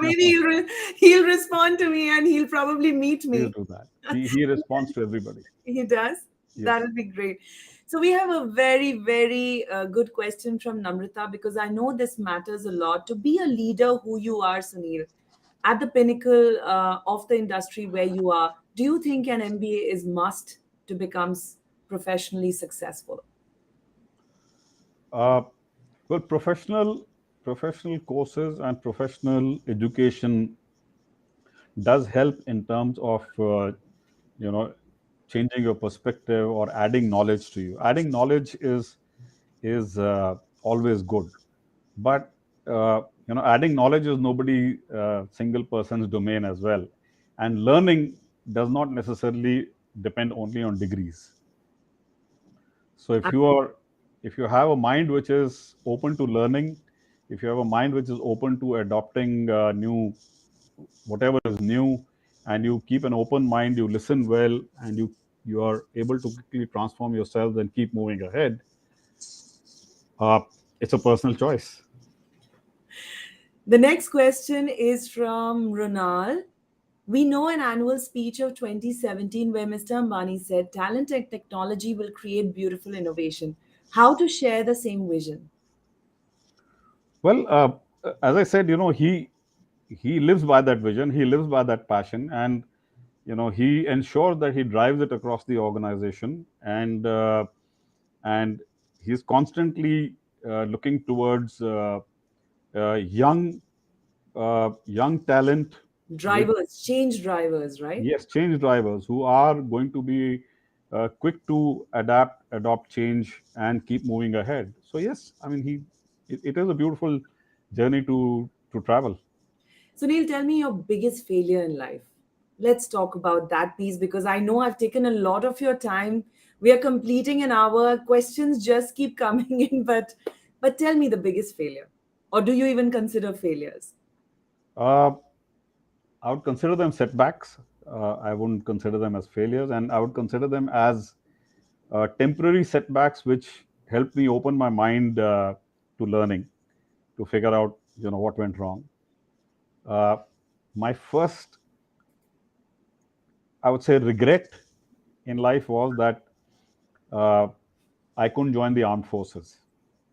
Maybe he'll respond to me and he'll probably meet Please me. do that. He responds to everybody. He does. That Yes. would be great. So we have a very, very good question from Namrita, because I know this matters a lot. To be a leader who you are, Sunil, at the pinnacle of the industry where you are, do you think an MBA is must to become professionally successful? uh, well, professional courses and professional education does help in terms of you know changing your perspective or adding knowledge to you. Adding knowledge is always good, but adding knowledge is nobody single person's domain as well. And learning does not necessarily depend only on degrees. So if you have a mind which is open to learning, if you have a mind which is open to adopting new, whatever is new, and you keep an open mind, you listen well, and you are able to quickly transform yourself and keep moving ahead, It's a personal choice. The next question is from Ronald. We know an annual speech of 2017 where Mr. Ambani said talent and technology will create beautiful innovation. How to share the same vision? Well, as I said, he lives by that vision. He lives by that passion, and he ensures that he drives it across the organization, and he's constantly looking towards young talent with, Drivers, change drivers, right? yes, change drivers who are going to be quick to adopt change and keep moving ahead. So yes, I mean, it is a beautiful journey to travel. Sunil, tell me your biggest failure in life. Let's talk about that piece because I know I've taken a lot of your time. We are completing an hour. Questions just keep coming in, but tell me the biggest failure. Or do you even consider failures? uh, I would consider them setbacks. I wouldn't consider them as failures, and I would consider them as temporary setbacks which helped me open my mind to learning, to figure out what went wrong. uh, my first, I would say, regret in life was that uh, I couldn't join the armed forces.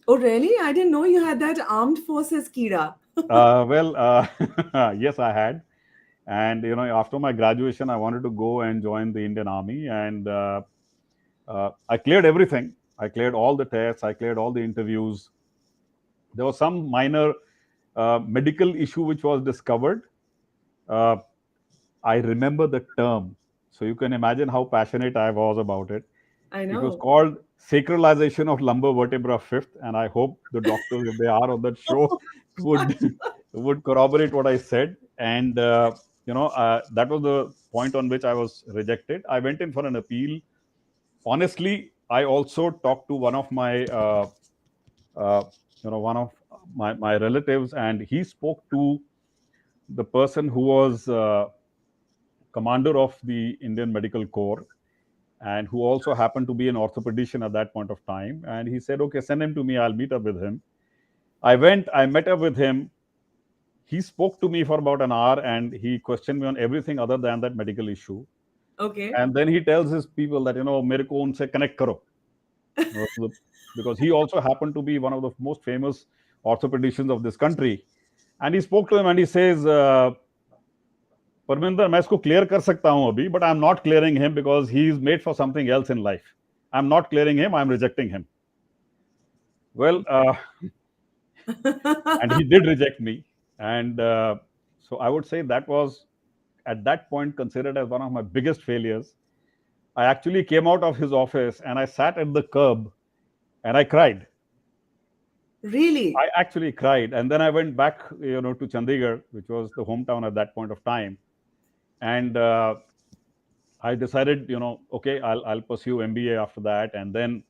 Oh, really? I didn't know you had that armed forces, Kira. Well, yes, I had. And after my graduation, I wanted to go and join the Indian Army, and I cleared everything. I cleared all the tests. I cleared all the interviews. There was some minor medical issue which was discovered. Uh, I remember the term, so you can imagine how passionate I was about it. I It was know. called sacralization of lumbar vertebra fifth, and I hope the doctors, if they are on that show, would would corroborate what I said. And that was the point on which I was rejected. I went in for an appeal. Honestly, I also talked to one of my uh, one of my relatives, and he spoke to the person who was commander of the Indian Medical Corps, and who also happened to be an orthopedician at that point of time. And he said, "Okay, send him to me. I'll meet up with him." I went. I met up with him. He spoke to me for about an hour, and he questioned me on everything other than that medical issue. Okay. And then he tells his people that मेरे को उनसे connect करो. Because he also happened to be one of the most famous orthopedicians of this country. And he spoke to him and he says, Parminder मैं इसको clear कर सकता हूं अभी, but I'm not clearing him because he is made for something else in life. I'm not clearing him, I'm rejecting him. Well, and he did reject me. And so I would say that was at that point considered as one of my biggest failures. I actually came out of his office and I sat at the curb and I cried. Really? I actually cried. And then I went back, to Chandigarh, which was the hometown at that point of time. And I decided, okay, I'll pursue MBA after that. And then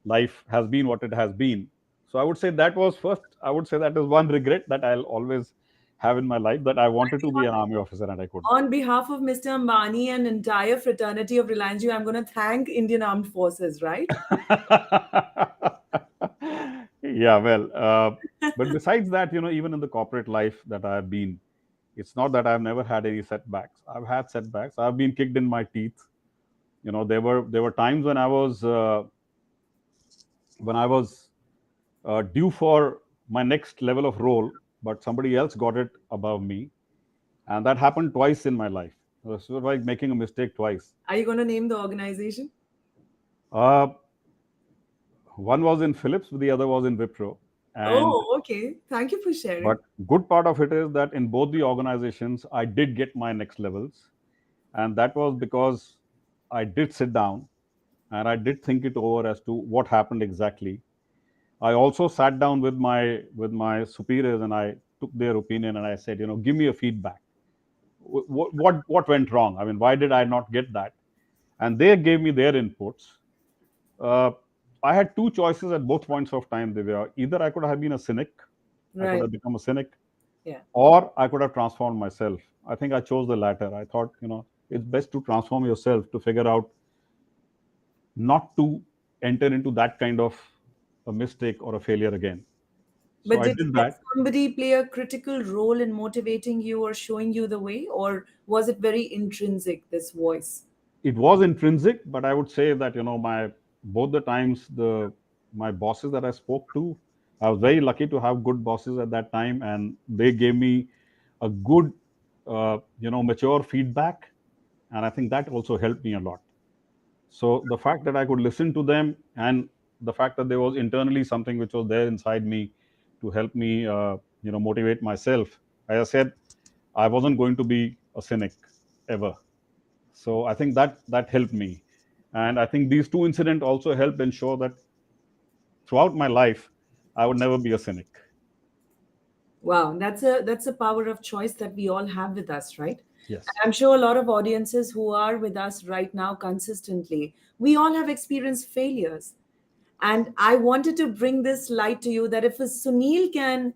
life has been what it has been. So I would say that was first, I would say that is one regret that I'll always have in my life, that I wanted to be an army officer and I couldn't. On behalf of Mr. Ambani and entire fraternity of Reliance Jio, I'm going to thank Indian Armed Forces, right? Yeah, well, but besides that, even in the corporate life that I have been, it's not that I've never had any setbacks. I've had setbacks. I've been kicked in my teeth. There were times when I was due for my next level of role, but somebody else got it above me, and that happened twice in my life. It was sort of like making a mistake twice. Are you going to name the organization? Uh, One was in Philips, the other was in Wipro, and Oh, okay. Thank you for sharing. but good part of it is that in both the organizations, I did get my next levels, and that was because I did sit down and I did think it over as to what happened exactly. I also sat down with my superiors and I took their opinion and I said, give me a feedback. What went wrong? I mean, why did I not get that? And they gave me their inputs. Uh, I had two choices at both points of time. They were either I could have been a cynic, I could Right. have become a cynic, Yeah. or I could have transformed myself. I think I chose the latter. I thought, it's best to transform yourself to figure out not to enter into that kind of a mistake or a failure again. So But I did did that. somebody play a critical role in motivating you or showing you the way, or was it very intrinsic, this voice? It was intrinsic, but I would say that, my both the times, the my bosses that I spoke to, I was very lucky to have good bosses at that time, and they gave me a good, mature feedback, and I think that also helped me a lot. So the fact that I could listen to them, and the fact that there was internally something which was there inside me to help me, motivate myself. As I said, I wasn't going to be a cynic ever. So I think that helped me, and I think these two incidents also helped ensure that throughout my life I would never be a cynic. Wow, that's a power of choice that we all have with us, right? And Yes. I'm sure a lot of audiences who are with us right now consistently, we all have experienced failures. And I wanted to bring this light to you that if a Sunil can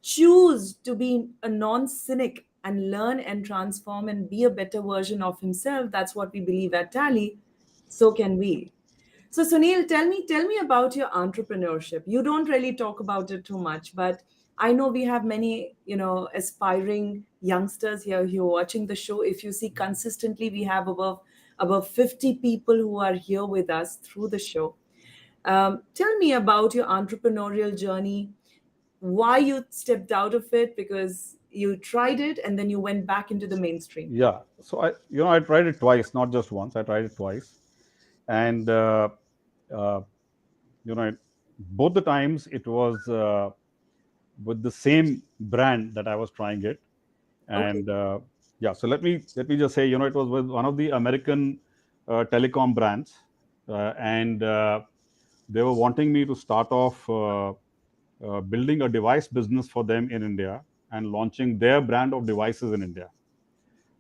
choose to be a non-cynic and learn and transform and be a better version of himself, that's what we believe at Tally, so can we. So Sunil, tell me about your entrepreneurship. You don't really talk about it too much, but I know we have many, aspiring youngsters here who are watching the show. If you see consistently, we have above 50 people who are here with us through the show. Tell me about your entrepreneurial journey, why you stepped out of it, because you tried it and then you went back into the mainstream. Yeah. So I tried it twice, not just once. I tried it twice, and uh, you know, it, both the times it was with the same brand that I was trying it, Okay. and yeah. So let me just say, it was with one of the American telecom brands, and they were wanting me to start off building a device business for them in India and launching their brand of devices in India.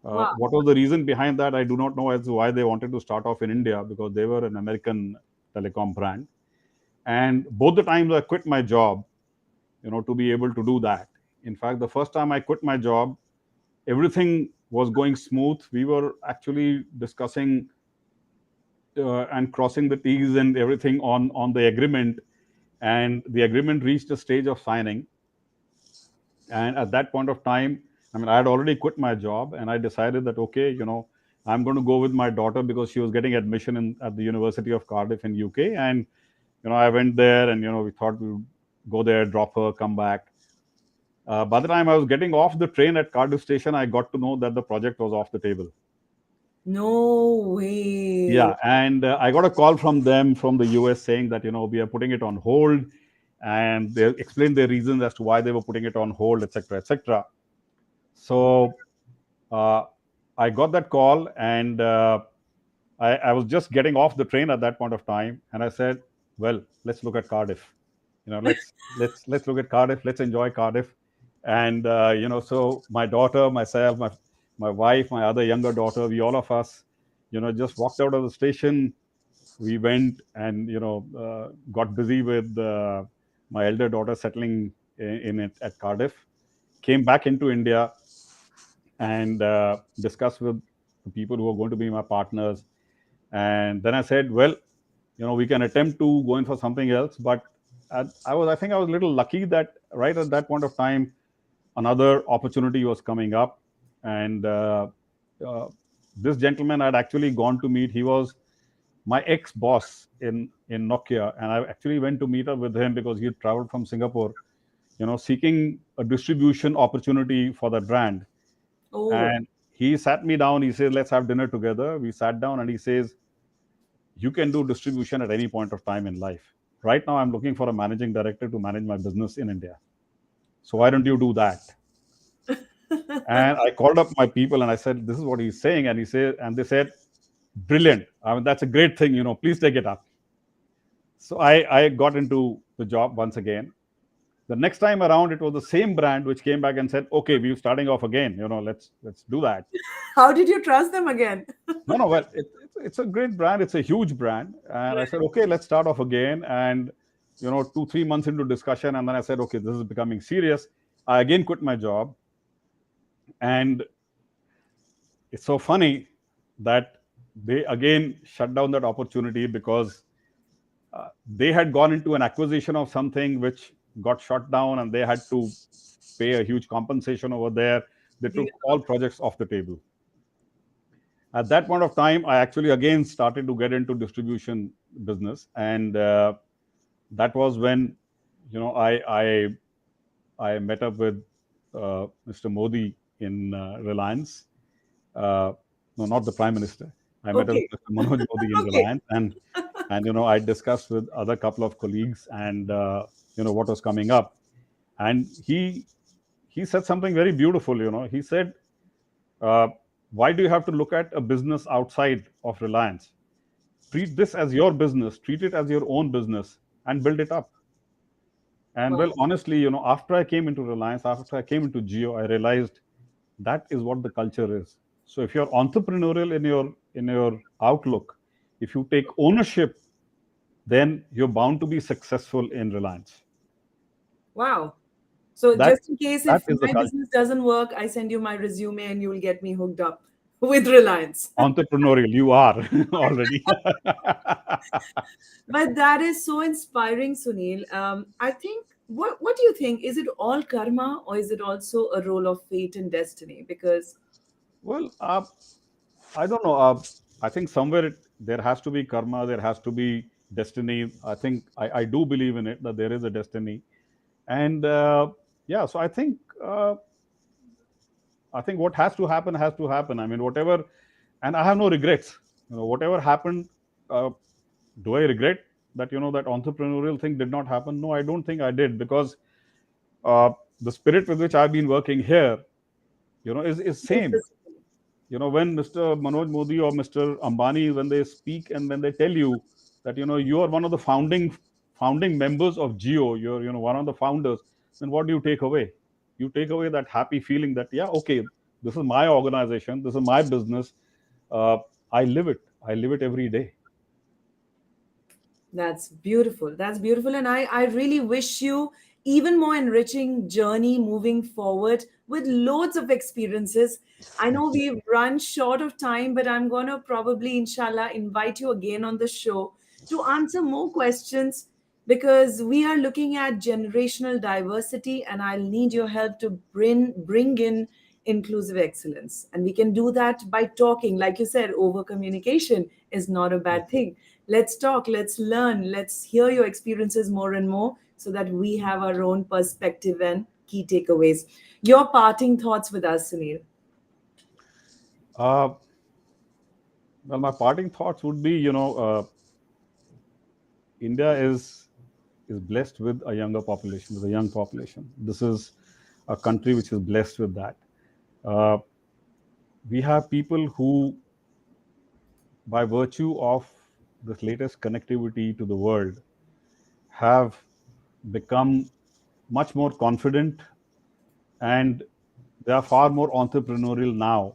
Wow. What was the reason behind that? I do not know as to why they wanted to start off in India, because they were an American telecom brand. And both the times I quit my job, to be able to do that. In fact, the first time I quit my job, everything was going smooth. We were actually discussing and crossing the T's and everything on the agreement, and the agreement reached a stage of signing. And at that point of time, I mean, I had already quit my job, and I decided that, okay, I'm going to go with my daughter because she was getting admission at the University of Cardiff in UK. And I went there, and we thought we would go there, drop her, come back. By the time I was getting off the train at Cardiff station, I got to know that the project was off the table. No way. Yeah, and I got a call from them from the US saying that we are putting it on hold, and they explained their reasons as to why they were putting it on hold, etc., etc. So uh, I got that call, and I was just getting off the train at that point of time, and I said, "Well, let's look at Cardiff. Let's look at Cardiff. Let's enjoy Cardiff." And so my daughter, myself, my wife, my other younger daughter, we all of us, just walked out of the station. We went and got busy with my elder daughter settling in it at Cardiff. Came back into India and discuss with the people who are going to be my partners. And then I said, well, we can attempt to go in for something else. But I think I was a little lucky that right at that point of time, another opportunity was coming up. And uh, this gentleman I'd actually gone to meet, he was my ex boss in Nokia. And I actually went to meet up with him because he had traveled from Singapore, seeking a distribution opportunity for that brand. Oh, And he sat me down. He says, let's have dinner together. We sat down, and he says, you can do distribution at any point of time in life. Right now, I'm looking for a managing director to manage my business in India. So why don't you do that? And I called up my people and I said, this is what he's saying. And they said, brilliant. I mean, that's a great thing. Please take it up. So I got into the job once again. The next time around, it was the same brand which came back and said, okay, we're starting off again. Let's do that. how did you trust them again? No, no. Well, it's a great brand. It's a huge brand, and I said, okay, let's start off again. And 2 3 months into discussion, and then I said, okay, this is becoming serious. I again quit my job, and it's so funny that they again shut down that opportunity because they had gone into an acquisition of something which got shut down and they had to pay a huge compensation over there. They Yeah. took all projects off the table. At that point of time, I actually again started to get into distribution business, and that was when, you know, I met up with Mr. Modi in Reliance. Uh, no, not the Prime Minister. I met up with Okay. Mr. Manoj Modi in Okay. Reliance, and you know, I discussed with other couple of colleagues, and you know, what was coming up. And he said something very beautiful. You know, he said, uh, "Why do you have to look at a business outside of Reliance? Treat this as your business. Treat it as your own business, and build it up." And Wow. well, honestly, you know, after I came into Reliance, after I came into Jio, I realized that is what the culture is. So if you're entrepreneurial in your outlook, if you take ownership, then you're bound to be successful in Reliance. Wow. So That just in case that if is the my culture. business doesn't work, I send you my resume and you will get me hooked up with Reliance. Entrepreneurial, you are already. But that is so inspiring, Sunil. I think, what do you think? Is it all karma or is it also a role of fate and destiny? Because Well, I don't know. I think somewhere there has to be karma, there has to be destiny. I think I do believe in it that there is a destiny, and yeah. So I think what has to happen has to happen. I mean, whatever, and I have no regrets. You know, whatever happened. Uh, do I regret that, you know, that entrepreneurial thing did not happen? No, I don't think I did, because uh, the spirit with which I've been working here, you know, is it's same. You know, when Mr. Manoj Modi or Mr. Ambani, when they speak and when they tell you that, you know, you are one of the founding members of Jio, you're, you know, one of the founders, then what do you take away? You take away that happy feeling that, yeah, okay, this is my organization, this is my business. uh, I live it every day. That's beautiful. That's beautiful. And I really wish you even more enriching journey moving forward with loads of experiences. I know we've run short of time, but I'm going to probably, inshallah, invite you again on the show to answer more questions because we are looking at generational diversity and I'll need your help to bring in inclusive excellence. And we can do that by talking. Like you said, over communication is not a bad thing. Let's talk, let's learn, let's hear your experiences more and more so that we have our own perspective and key takeaways. Your parting thoughts with us, Sunil. uh, well, my parting thoughts would be, you know, India is blessed with a younger population, with a young population. This is a country which is blessed with that. Uh, we have people who, by virtue of this latest connectivity to the world, have become much more confident, and they are far more entrepreneurial now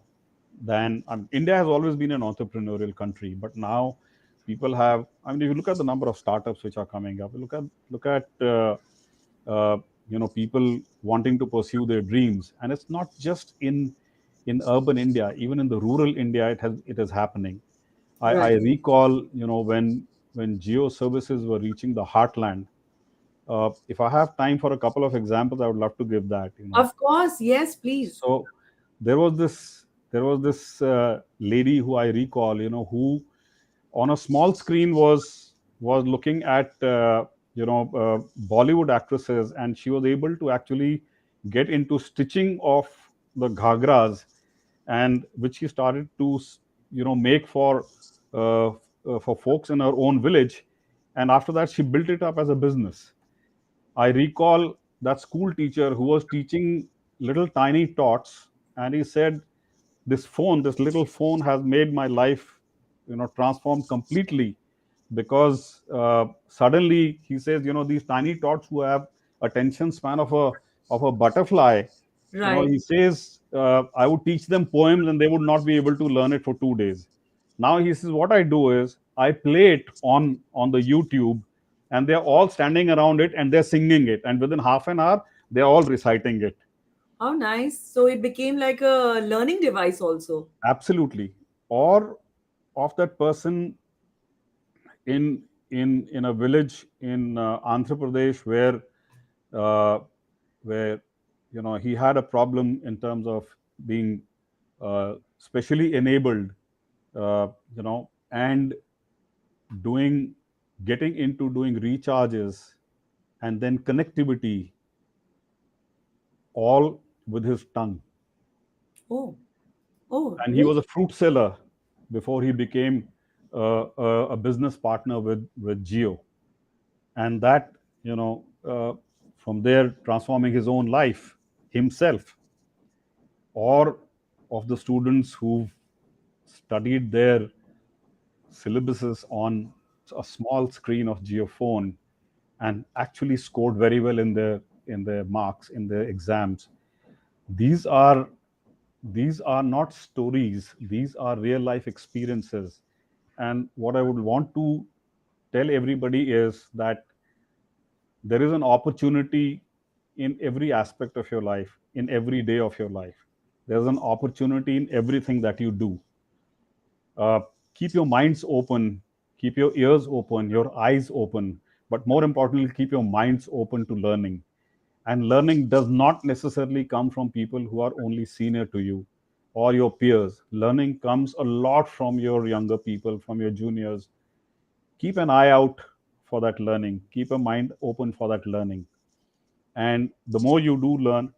than, India has always been an entrepreneurial country, but now people have. I mean, if you look at the number of startups which are coming up, look at uh, you know, people wanting to pursue their dreams, and it's not just in urban India, even in the rural India, it is happening. I Right. recall, you know, when geo services were reaching the heartland. If I have time for a couple of examples, I would love to give that. You know, Of course, yes, please. so there was this lady who I recall, you know, who on a small screen was looking at you know, Bollywood actresses, and she was able to actually get into stitching of the ghagras, and which she started to you know, make for folks in her own village, and after that she built it up as a business. I recall that school teacher who was teaching little tiny tots, and he said, this little phone has made my life, you know, transformed completely, because suddenly he says, you know, these tiny tots who have attention span of a butterfly, you know, Right. he says, I would teach them poems and they would not be able to learn it for 2 days. Now he says, what I do is I play it on the YouTube, and they're all standing around it and they're singing it, and within half an hour they're all reciting it. How nice. So it became like a learning device also. Absolutely. Or of that person in in a village in Andhra Pradesh, where uh, where he had a problem in terms of being specially enabled, and doing getting into doing recharges and then connectivity, all with his tongue. Oh, oh, And he really? was a fruit seller before he became a business partner with Jio. And that, you know uh, from there transforming his own life himself, or of the students who've studied their syllabuses on a small screen of Jio Phone and actually scored very well in their marks in their exams. These are these are not stories, these are real life experiences. And what I would want to tell everybody is that there is an opportunity in every aspect of your life, in every day of your life. There's an opportunity in everything that you do. uh, Keep your minds open, keep your ears open, your eyes open, but more importantly, keep your minds open to learning. And learning does not necessarily come from people who are only senior to you or your peers. Learning comes a lot from your younger people, from your juniors. Keep an eye out for that learning, keep a mind open for that learning. And the more you do learn,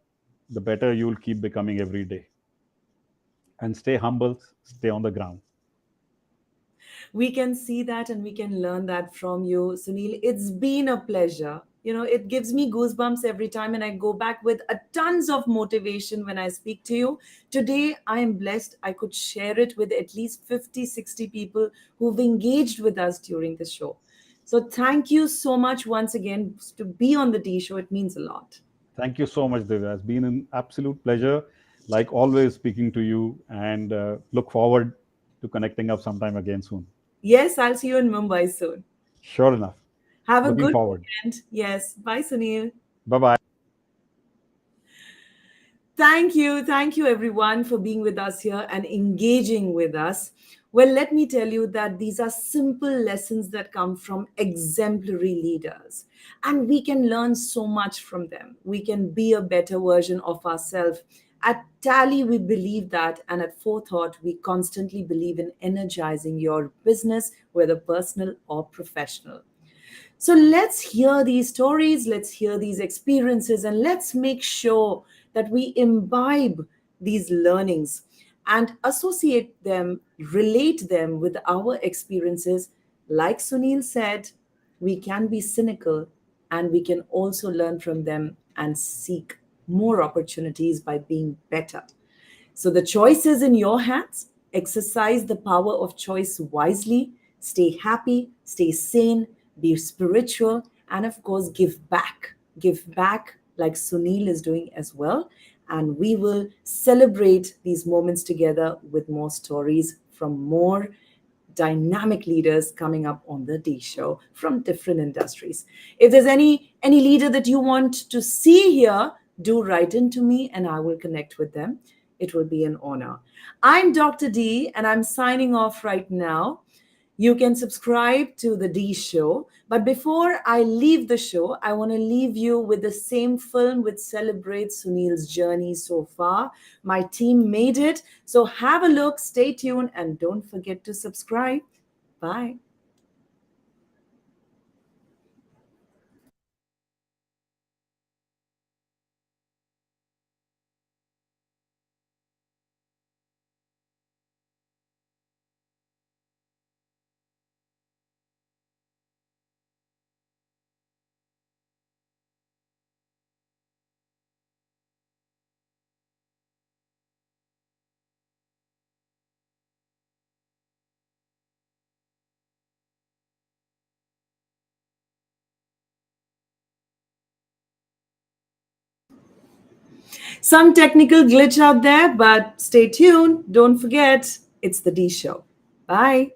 the better you will keep becoming every day. And stay humble, stay on the ground. We can see that and we can learn that from you, Sunil. It's been a pleasure. It gives me goosebumps every time, and I go back with a tons of motivation when I speak to you. Today, I am blessed. I could share it with at least 50, 60 people who've engaged with us during the show. So, thank you so much once again to be on the D show. It means a lot. Thank you so much, Divya. It's been an absolute pleasure, like always, speaking to you, and look forward to connecting up sometime again soon. Yes, I'll see you in Mumbai soon. Sure enough. Have a Looking good forward. weekend. Yes. Bye, Sunil. Bye bye. Thank you. Thank you, everyone, for being with us here and engaging with us. Well, let me tell you that these are simple lessons that come from exemplary leaders, and we can learn so much from them. We can be a better version of ourselves. At Tally, we believe that, and at Forethought, we constantly believe in energizing your business, whether personal or professional. So let's hear these stories, let's hear these experiences, and let's make sure that we imbibe these learnings and associate them, relate them with our experiences. Like Sunil said, we can be cynical and we can also learn from them and seek more opportunities by being better. So the choice is in your hands. Exercise the power of choice wisely. Stay happy, stay sane, be spiritual, and of course, give back. Give back like Sunil is doing as well. And we will celebrate these moments together with more stories from more dynamic leaders coming up on the D show from different industries. If there's any leader that you want to see here, do write into me and I will connect with them. It will be an honor. I'm Dr. D and I'm signing off right now. You can subscribe to the D show. But before I leave the show, I want to leave you with the same film which celebrates Sunil's journey so far. My team made it. So have a look, stay tuned, and don't forget to subscribe. Bye. Some technical glitch out there, but stay tuned. Don't forget, it's the D show. Bye.